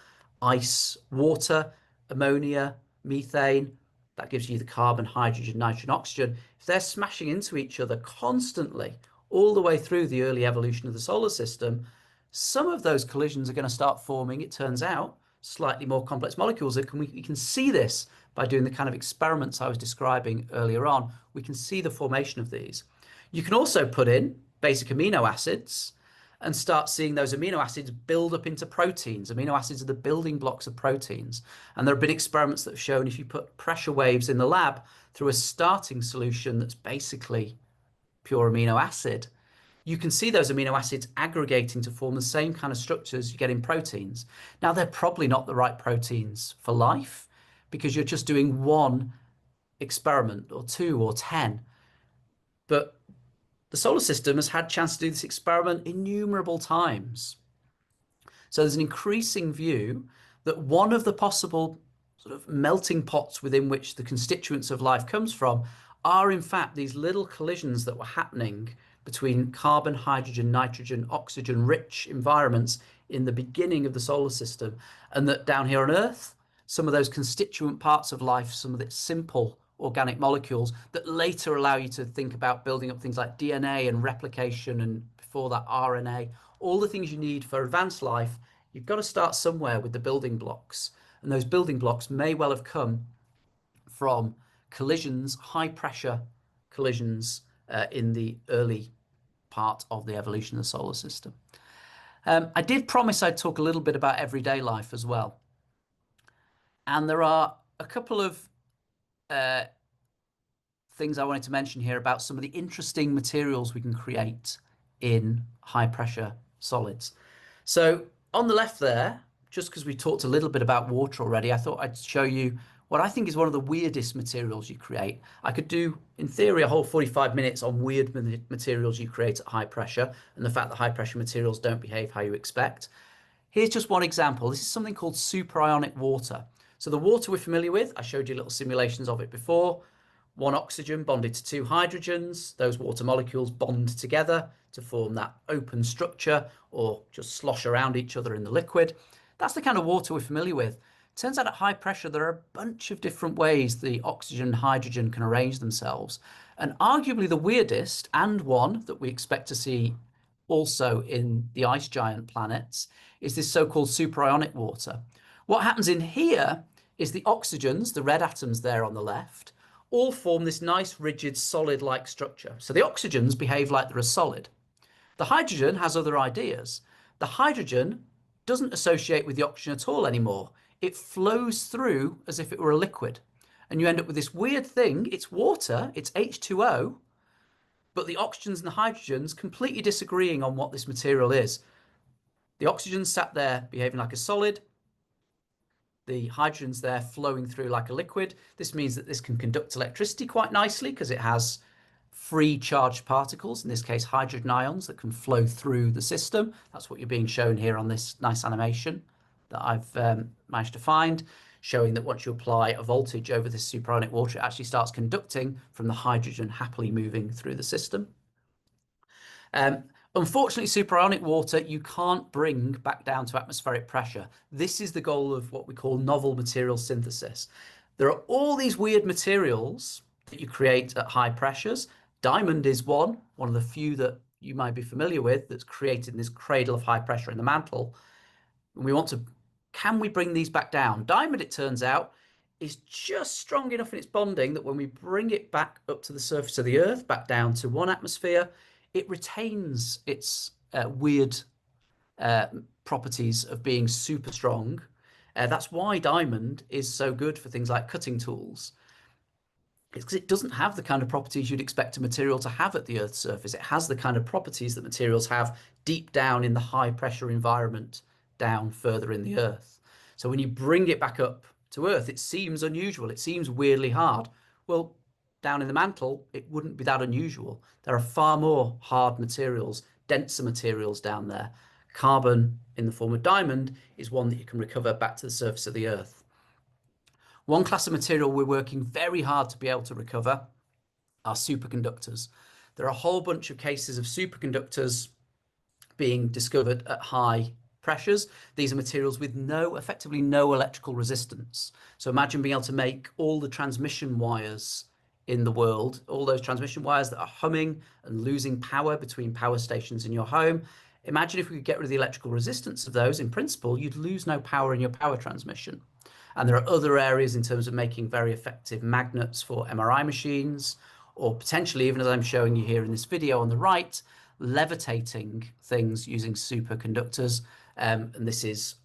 ice, water, ammonia, methane. That gives you the carbon, hydrogen, nitrogen, oxygen. If they're smashing into each other constantly all the way through the early evolution of the solar system, some of those collisions are going to start forming, it turns out, slightly more complex molecules. We can see this by doing the kind of experiments I was describing earlier on. We can see the formation of these. You can also put in basic amino acids and start seeing those amino acids build up into proteins. Amino acids are the building blocks of proteins. And there have been experiments that have shown if you put pressure waves in the lab through a starting solution that's basically pure amino acid, you can see those amino acids aggregating to form the same kind of structures you get in proteins. Now, they're probably not the right proteins for life because you're just doing one experiment or two or 10. But the solar system has had a chance to do this experiment innumerable times. So there's an increasing view that one of the possible sort of melting pots within which the constituents of life comes from are in fact these little collisions that were happening between carbon, hydrogen, nitrogen, oxygen rich environments in the beginning of the solar system. And that down here on Earth, some of those constituent parts of life, some of its simple organic molecules that later allow you to think about building up things like DNA and replication and before that RNA, all the things you need for advanced life, you've got to start somewhere with the building blocks. And those building blocks may well have come from collisions, high pressure collisions in the early part of the evolution of the solar system. I did promise I'd talk a little bit about everyday life as well. And there are a couple of things I wanted to mention here about some of the interesting materials we can create in high pressure solids. So on the left there, just because we talked a little bit about water already, I thought I'd show you what I think is one of the weirdest materials you create. I could do, in theory, a whole 45 minutes on weird materials you create at high pressure and the fact that high pressure materials don't behave how you expect. Here's just one example. This is something called superionic water. So the water we're familiar with, I showed you little simulations of it before. One oxygen bonded to two hydrogens. Those water molecules bond together to form that open structure or just slosh around each other in the liquid. That's the kind of water we're familiar with. Turns out at high pressure, there are a bunch of different ways the oxygen and hydrogen can arrange themselves. And arguably the weirdest, and one that we expect to see also in the ice giant planets, is this so-called superionic water. What happens in here is the oxygens, the red atoms there on the left, all form this nice rigid solid-like structure. So the oxygens behave like they're a solid. The hydrogen has other ideas. The hydrogen doesn't associate with the oxygen at all anymore. It flows through as if it were a liquid. And you end up with this weird thing. It's water, it's H2O, but the oxygens and the hydrogens completely disagreeing on what this material is. The oxygen's sat there behaving like a solid. The hydrogen's there flowing through like a liquid. This means that this can conduct electricity quite nicely because it has free charged particles, in this case hydrogen ions, that can flow through the system. That's what you're being shown here on this nice animation that I've managed to find, showing that once you apply a voltage over this superionic water, it actually starts conducting from the hydrogen happily moving through the system. Unfortunately, superionic water you can't bring back down to atmospheric pressure. This is the goal of what we call novel material synthesis. There are all these weird materials that you create at high pressures. Diamond is one of the few that you might be familiar with that's created in this cradle of high pressure in the mantle. And we want to, can we bring these back down? Diamond, it turns out, is just strong enough in its bonding that when we bring it back up to the surface of the Earth, back down to 1 atmosphere, it retains its weird properties of being super strong. That's why diamond is so good for things like cutting tools. It's because it doesn't have the kind of properties you'd expect a material to have at the Earth's surface. It has the kind of properties that materials have deep down in the high pressure environment down further in the Earth. So when you bring it back up to Earth, it seems unusual. It seems weirdly hard. Well, down in the mantle, it wouldn't be that unusual. There are far more hard materials, denser materials down there. Carbon in the form of diamond is one that you can recover back to the surface of the Earth. One class of material we're working very hard to be able to recover are superconductors. There are a whole bunch of cases of superconductors being discovered at high pressures. These are materials with effectively no electrical resistance. So imagine being able to make all the transmission wires in the world, all those transmission wires that are humming and losing power between power stations in your home. Imagine if we could get rid of the electrical resistance of those. In principle, you'd lose no power in your power transmission. And there are other areas in terms of making very effective magnets for MRI machines, or potentially, even as I'm showing you here in this video on the right, levitating things using superconductors. And this is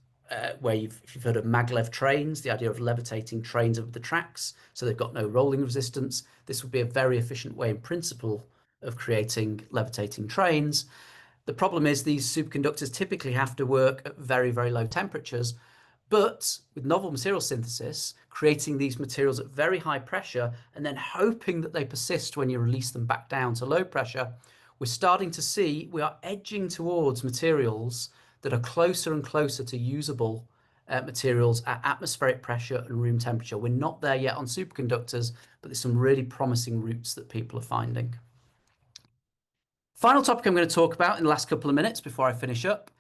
where if you've heard of maglev trains, the idea of levitating trains over the tracks, so they've got no rolling resistance. This would be a very efficient way in principle of creating levitating trains. The problem is these superconductors typically have to work at very, very low temperatures, but with novel material synthesis, creating these materials at very high pressure and then hoping that they persist when you release them back down to low pressure, we're starting to see we are edging towards materials that are closer and closer to usable materials at atmospheric pressure and room temperature. We're not there yet on superconductors, but there's some really promising routes that people are finding. Final topic I'm going to talk about in the last couple of minutes before I finish up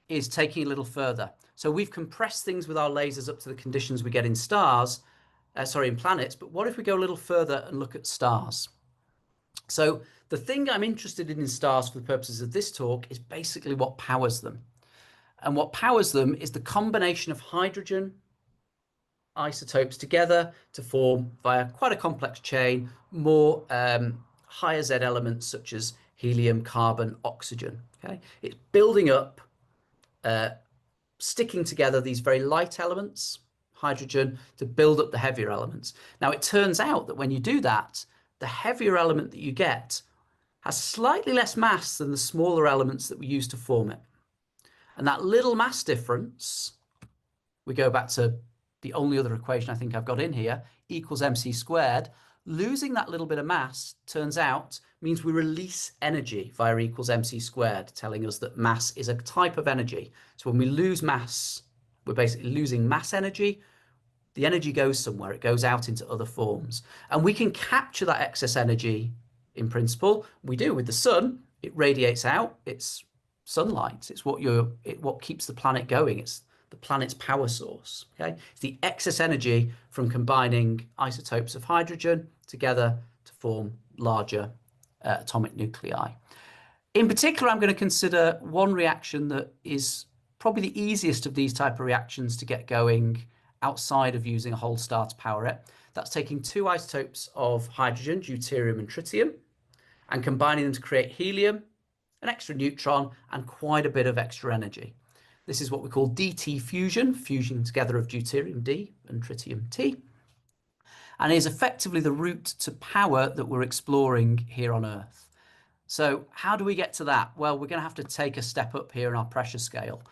is taking a little further. So we've compressed things with our lasers up to the conditions we get in stars, in planets, but what if we go a little further and look at stars? So the thing I'm interested in stars for the purposes of this talk is basically what powers them. And what powers them is the combination of hydrogen, isotopes together to form, via quite a complex chain, more higher Z elements such as helium, carbon, oxygen. Okay, it's building up, sticking together these very light elements, hydrogen, to build up the heavier elements. Now, it turns out that when you do that, the heavier element that you get has slightly less mass than the smaller elements that we use to form it. And that little mass difference, we go back to the only other equation I think I've got in here, equals mc squared. Losing that little bit of mass, turns out, means we release energy via equals mc squared, telling us that mass is a type of energy. So when we lose mass, we're basically losing mass energy. The energy goes somewhere. It goes out into other forms. And we can capture that excess energy in principle. We do with the sun. It radiates out. It's sunlight. It's what keeps the planet going. It's the planet's power source. Okay, it's the excess energy from combining isotopes of hydrogen together to form larger atomic nuclei. In particular, I'm going to consider one reaction that is probably the easiest of these type of reactions to get going outside of using a whole star to power it. That's taking two isotopes of hydrogen, deuterium and tritium, and combining them to create helium, an extra neutron, and quite a bit of extra energy. This is what we call DT fusion, fusion together of deuterium D and tritium T, and is effectively the route to power that we're exploring here on Earth. So how do we get to that? Well, we're going to have to take a step up here in our pressure scale.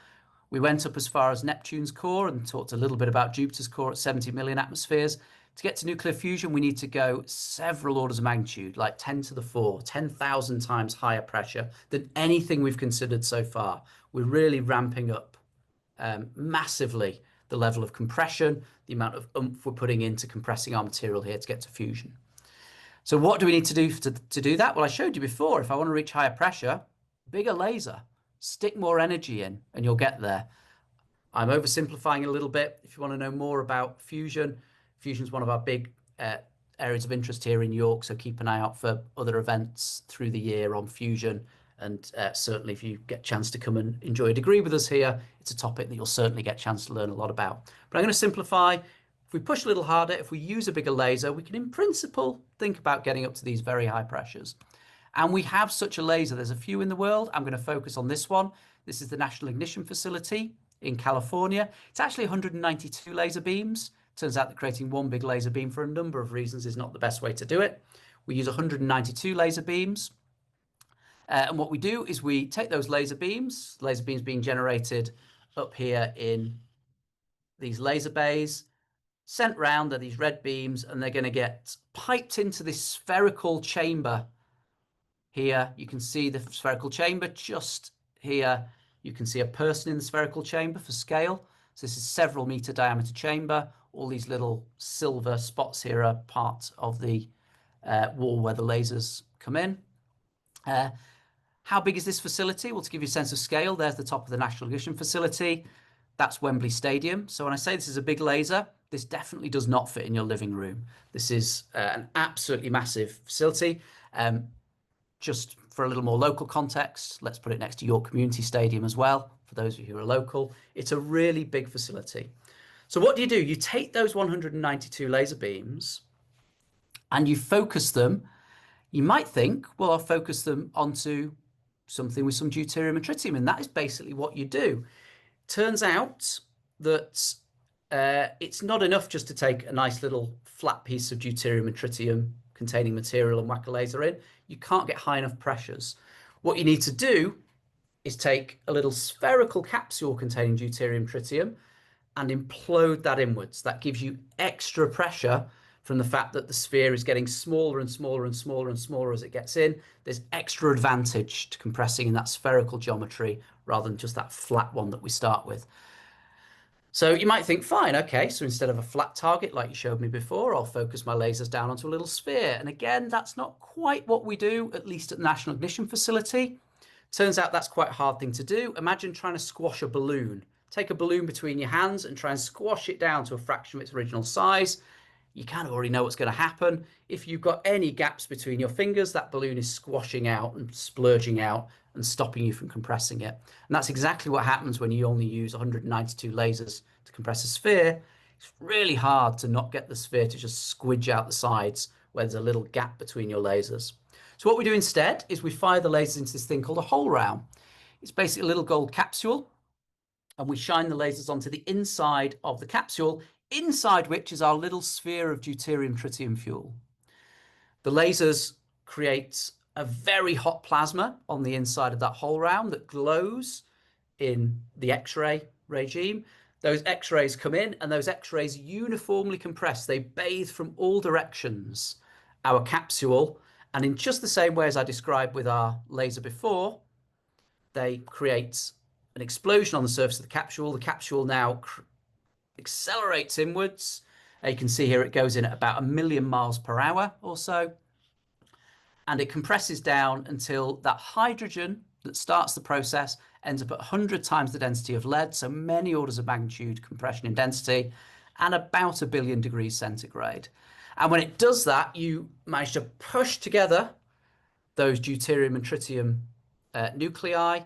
We went up as far as Neptune's core and talked a little bit about Jupiter's core at 70 million atmospheres. To get to nuclear fusion, we need to go several orders of magnitude, like 10 to the 4, 10,000 times higher pressure than anything we've considered so far. We're really ramping up massively the level of compression, the amount of oomph we're putting into compressing our material here to get to fusion. So what do we need to do to do that? Well, I showed you before, if I want to reach higher pressure, bigger laser, stick more energy in, and you'll get there. I'm oversimplifying it a little bit. If you want to know more about fusion, fusion is one of our big areas of interest here in York, so keep an eye out for other events through the year on fusion. And certainly if you get a chance to come and enjoy a degree with us here, it's a topic that you'll certainly get a chance to learn a lot about. But I'm going to simplify. If we push a little harder, if we use a bigger laser, we can in principle think about getting up to these very high pressures. And we have such a laser. There's a few in the world. I'm going to focus on this one. This is the National Ignition Facility in California. It's actually 192 laser beams. Turns out that creating one big laser beam for a number of reasons is not the best way to do it. We use 192 laser beams. And what we do is we take those laser beams being generated up here in these laser bays, sent round, they're these red beams, and they're going to get piped into this spherical chamber. Here you can see the spherical chamber. Just here you can see a person in the spherical chamber for scale. So this is several meter diameter chamber. All these little silver spots here are part of the wall where the lasers come in. How big is this facility? Well, to give you a sense of scale, there's the top of the National Ignition Facility. That's Wembley Stadium. So when I say this is a big laser, this definitely does not fit in your living room. This is an absolutely massive facility. Just for a little more local context, let's put it next to York Community Stadium as well, for those of you who are local. It's a really big facility. So what do? You take those 192 laser beams and you focus them. You might think, well, I'll focus them onto something with some deuterium and tritium, and that is basically what you do. Turns out that it's not enough just to take a nice little flat piece of deuterium and tritium containing material and whack a laser in. You can't get high enough pressures. What you need to do is take a little spherical capsule containing deuterium tritium and implode that inwards. That gives you extra pressure from the fact that the sphere is getting smaller and smaller and smaller and smaller as it gets in. There's extra advantage to compressing in that spherical geometry rather than just that flat one that we start with. So you might think, fine, okay, so instead of a flat target like you showed me before, I'll focus my lasers down onto a little sphere. And again, that's not quite what we do, at least at the National Ignition Facility. Turns out that's quite a hard thing to do. Imagine trying to squash a balloon. Take a balloon between your hands and try and squash it down to a fraction of its original size. You kind of already know what's going to happen. If you've got any gaps between your fingers, that balloon is squashing out and splurging out and stopping you from compressing it. And that's exactly what happens when you only use 192 lasers to compress a sphere. It's really hard to not get the sphere to just squidge out the sides where there's a little gap between your lasers. So what we do instead is we fire the lasers into this thing called a hole round. It's basically a little gold capsule, and we shine the lasers onto the inside of the capsule, inside which is our little sphere of deuterium tritium fuel. The lasers create a very hot plasma on the inside of that hole round that glows in the X-ray regime. Those X-rays come in, and those X-rays uniformly compress. They bathe from all directions our capsule, and in just the same way as I described with our laser before, they create an explosion on the surface of the capsule. The capsule now accelerates inwards. You can see here it goes in at about 1,000,000 miles per hour or so, and it compresses down until that hydrogen that starts the process ends up at 100 times the density of lead, so many orders of magnitude compression in density, and about 1 billion degrees centigrade. And when it does that, you manage to push together those deuterium and tritium nuclei,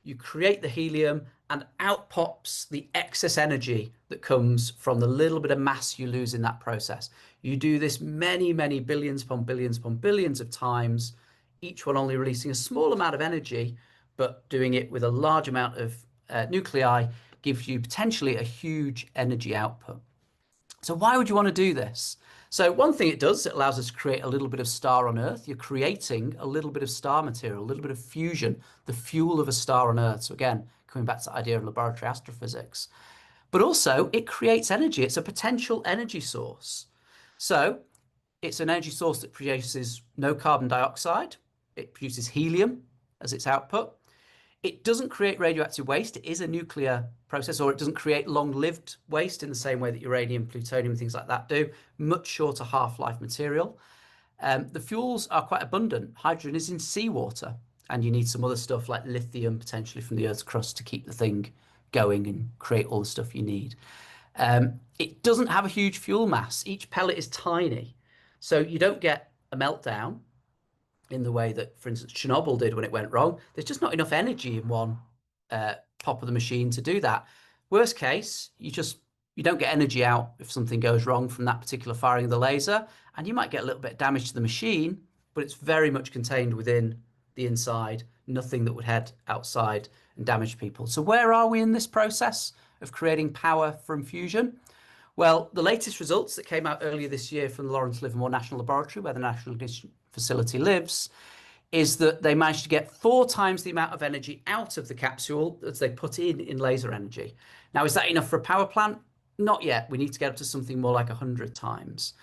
you create the helium, and out pops the excess energy that comes from the little bit of mass you lose in that process. You do this many, many billions upon billions upon billions of times, each one only releasing a small amount of energy, but doing it with a large amount of nuclei gives you potentially a huge energy output. So why would you want to do this? So one thing it does, it allows us to create a little bit of star on Earth. You're creating a little bit of star material, a little bit of fusion, the fuel of a star on Earth. So again, coming back to the idea of laboratory astrophysics. But also it creates energy. It's a potential energy source. So it's an energy source that produces no carbon dioxide. It produces helium as its output. It doesn't create radioactive waste. It is a nuclear process, or it doesn't create long-lived waste in the same way that uranium, plutonium, things like that do. Much shorter half-life material. The fuels are quite abundant. Hydrogen is in seawater, and you need some other stuff like lithium, potentially from the Earth's crust, to keep the thing going and create all the stuff you need. It doesn't have a huge fuel mass. Each pellet is tiny, so you don't get a meltdown in the way that, for instance, Chernobyl did when it went wrong. There's just not enough energy in one pop of the machine to do that. Worst case, you don't get energy out if something goes wrong from that particular firing of the laser, and you might get a little bit of damage to the machine, but it's very much contained within the inside, nothing that would head outside and damage people. So where are we in this process of creating power from fusion? Well, the latest results that came out earlier this year from the Lawrence Livermore National Laboratory, where the National Ignition Facility lives, is that they managed to get 4 times the amount of energy out of the capsule as they put in laser energy. Now, is that enough for a power plant? Not yet. We need to get up to something more like 100 times.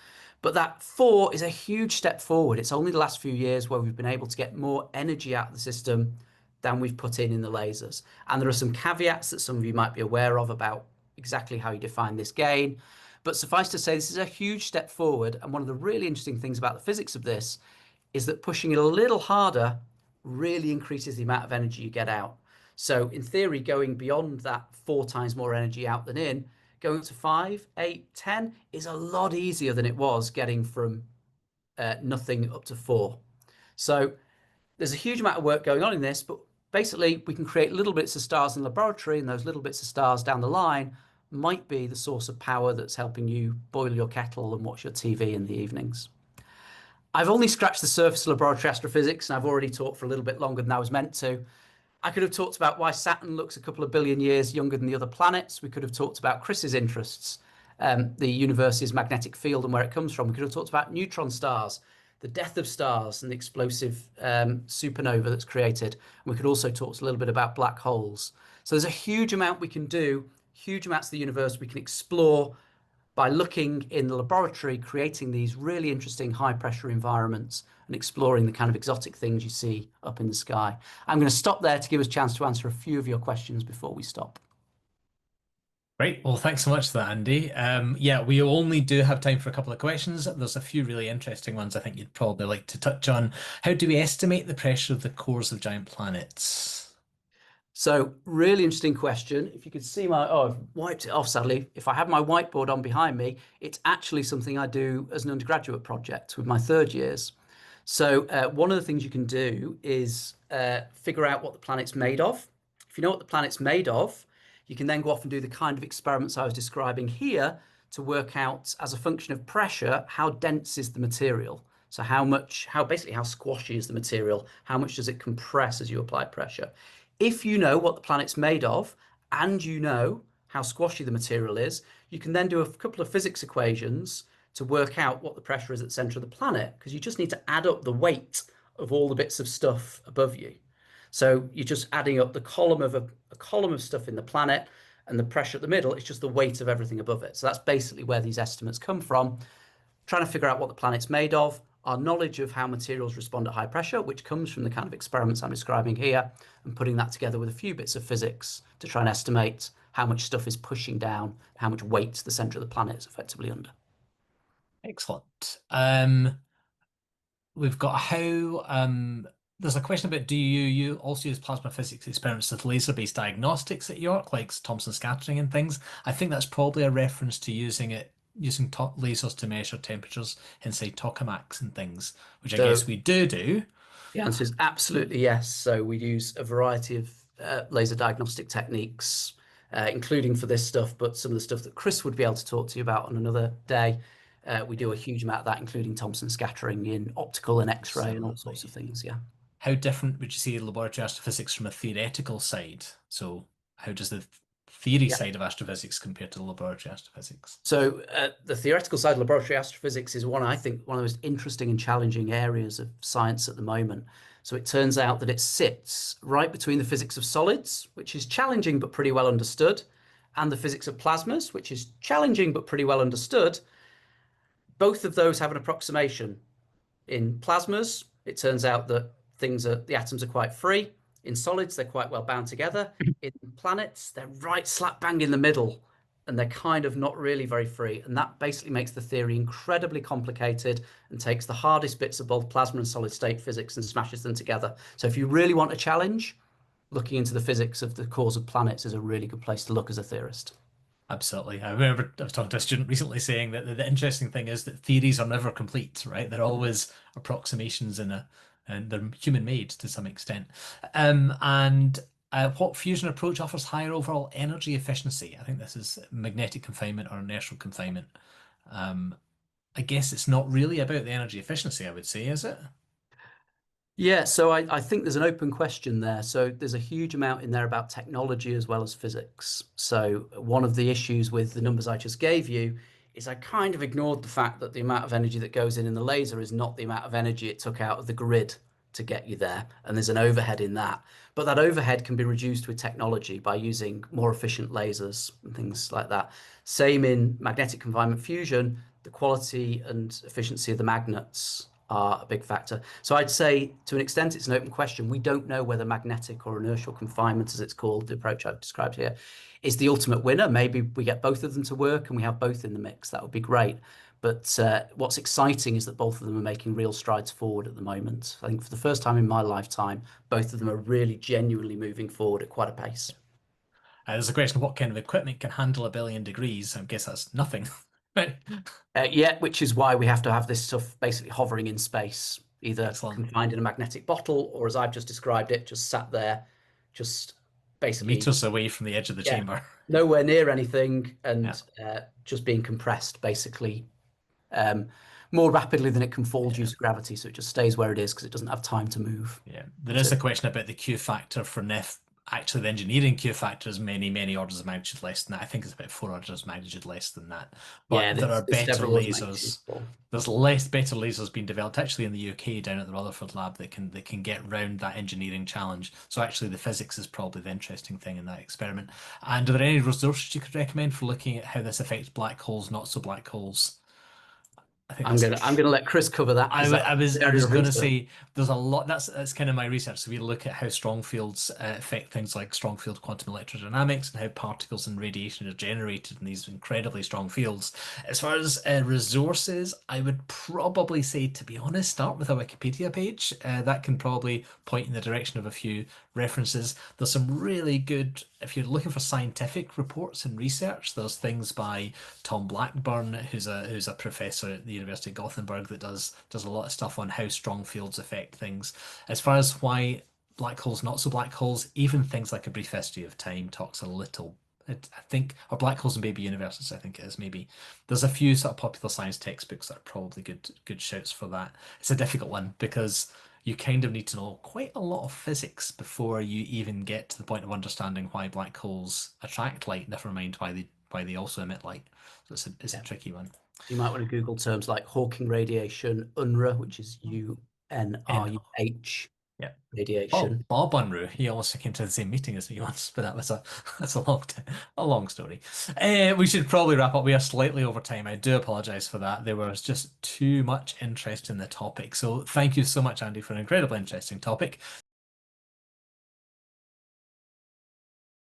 But that 4 is a huge step forward. It's only the last few years where we've been able to get more energy out of the system than we've put in the lasers. And there are some caveats that some of you might be aware of about exactly how you define this gain. But suffice to say, this is a huge step forward. And one of the really interesting things about the physics of this is that pushing it a little harder really increases the amount of energy you get out. So in theory, going beyond that 4 times more energy out than in, going up to 5, 8, 10 is a lot easier than it was getting from nothing up to 4. So there's a huge amount of work going on in this, but basically we can create little bits of stars in the laboratory, and those little bits of stars down the line might be the source of power that's helping you boil your kettle and watch your TV in the evenings. I've only scratched the surface of laboratory astrophysics, and I've already talked for a little bit longer than I was meant to. I could have talked about why Saturn looks a couple of billion years younger than the other planets. We could have talked about Chris's interests, the universe's magnetic field and where it comes from. We could have talked about neutron stars, the death of stars and the explosive supernova that's created. And we could also talk a little bit about black holes. So there's a huge amount we can do, huge amounts of the universe we can explore by looking in the laboratory, creating these really interesting high pressure environments and exploring the kind of exotic things you see up in the sky. I'm going to stop there to give us a chance to answer a few of your questions before we stop. Great. Well, thanks so much for that, Andy. Yeah, we only do have time for a couple of questions. There's a few really interesting ones I think you'd probably like to touch on. How do we estimate the pressure of the cores of giant planets? So really interesting question. If you could see I've wiped it off, sadly. If I have my whiteboard on behind me, it's actually something I do as an undergraduate project with my 3rd years. So one of the things you can do is figure out what the planet's made of. If you know what the planet's made of, you can then go off and do the kind of experiments I was describing here to work out as a function of pressure, how dense is the material? So basically how squashy is the material? How much does it compress as you apply pressure? If you know what the planet's made of and you know how squashy the material is, you can then do a couple of physics equations to work out what the pressure is at the center of the planet, because you just need to add up the weight of all the bits of stuff above you. So you're just adding up the column of a column of stuff in the planet, and the pressure at the middle is just the weight of everything above it. So that's basically where these estimates come from, trying to figure out what the planet's made of, our knowledge of how materials respond at high pressure, which comes from the kind of experiments I'm describing here, and putting that together with a few bits of physics to try and estimate how much stuff is pushing down, how much weight the center of the planet is effectively under. Excellent. We've got how there's a question about do you also use plasma physics experiments with laser-based diagnostics at York, like Thomson scattering and things? I think that's probably a reference to using lasers to measure temperatures inside tokamaks and things, which I guess So we do. the answer is absolutely yes. So we use a variety of laser diagnostic techniques, including for this stuff, but some of the stuff that Chris would be able to talk to you about on another day. We do a huge amount of that, including Thomson scattering in optical and X-ray and all sorts of Absolutely. things. Yeah. How different would you say laboratory astrophysics from a theoretical side? So how does the theory Yeah. side of astrophysics compare to the laboratory astrophysics? So the theoretical side of laboratory astrophysics is I think, one of the most interesting and challenging areas of science at the moment. So it turns out that it sits right between the physics of solids, which is challenging but pretty well understood, and the physics of plasmas, which is challenging but pretty well understood. Both of those have an approximation. In plasmas, it turns out that the atoms are quite free. In solids, they're quite well bound together. In planets, they're right slap bang in the middle, and they're kind of not really very free. And that basically makes the theory incredibly complicated and takes the hardest bits of both plasma and solid state physics and smashes them together. So if you really want a challenge, looking into the physics of the cores of planets is a really good place to look as a theorist. Absolutely. I remember I was talking to a student recently saying that the interesting thing is that theories are never complete, right? They're always approximations and they're human made to some extent. And what fusion approach offers higher overall energy efficiency? I think this is magnetic confinement or inertial confinement. Um, I guess it's not really about the energy efficiency, I would say, is it? Yeah, so I think there's an open question there. So there's a huge amount in there about technology as well as physics. So one of the issues with the numbers I just gave you is I kind of ignored the fact that the amount of energy that goes in the laser is not the amount of energy it took out of the grid to get you there. And there's an overhead in that. But that overhead can be reduced with technology by using more efficient lasers and things like that. Same in magnetic confinement fusion, the quality and efficiency of the magnets are a big factor. So I'd say to an extent it's an open question. We don't know whether magnetic or inertial confinement, as it's called, the approach I've described here, is the ultimate winner. Maybe we get both of them to work and we have both in the mix. That would be great. But what's exciting is that both of them are making real strides forward at the moment. I think for the first time in my lifetime, both of them are really genuinely moving forward at quite a pace. There's a question of what kind of equipment can handle 1 billion degrees. I guess that's nothing. Right. Yeah, which is why we have to have this stuff basically hovering in space, either Excellent. confined in a magnetic bottle or, as I've just described it, just sat there, just basically, Meters away from the edge of the yeah, chamber. nowhere near anything Yeah. and just being compressed basically um, more rapidly than it can fall due Yeah. to gravity. So it just stays where it is because it doesn't have time to move. Yeah, there That's is a it. question about the Q factor for NIF. Actually, the engineering Q factor is many, many orders of magnitude less than that. I think it's about 4 orders of magnitude less than that. Yeah, But there are it's better several orders of magnitude. lasers. There's less better lasers being developed actually in the UK down at the Rutherford lab that can get round that engineering challenge. So actually the physics is probably the interesting thing in that experiment. And are there any resources you could recommend for looking at how this affects black holes, not so black holes? I think that's I'm gonna let Chris cover that because that's the I area was of going to research. say there's a lot. That's kind of my research. So we look at how strong fields affect things like strong field quantum electrodynamics and how particles and radiation are generated in these incredibly strong fields. As far as resources, I would probably say, to be honest, start with a Wikipedia page. That can probably point in the direction of a few references. There's some really good, if you're looking for scientific reports and research, there's things by Tom Blackburn, who's a professor at the University of Gothenburg that does a lot of stuff on how strong fields affect things. As far as why black holes, not so black holes, even things like A Brief History of Time talks a little I think, or black holes and baby universes, I think it is maybe. There's a few sort of popular science textbooks that are probably good shouts for that. It's a difficult one because you kind of need to know quite a lot of physics before you even get to the point of understanding why black holes attract light, never mind why they also emit light. So it's a Yeah. tricky one. So you might want to Google terms like Hawking radiation, UNRA, which is And UNRUH yeah. radiation. Bob Unruh, he also came to the same meeting as me once, but that's a long story. We should probably wrap up. We are slightly over time. I do apologize for that. There was just too much interest in the topic. So thank you so much, Andy, for an incredibly interesting topic.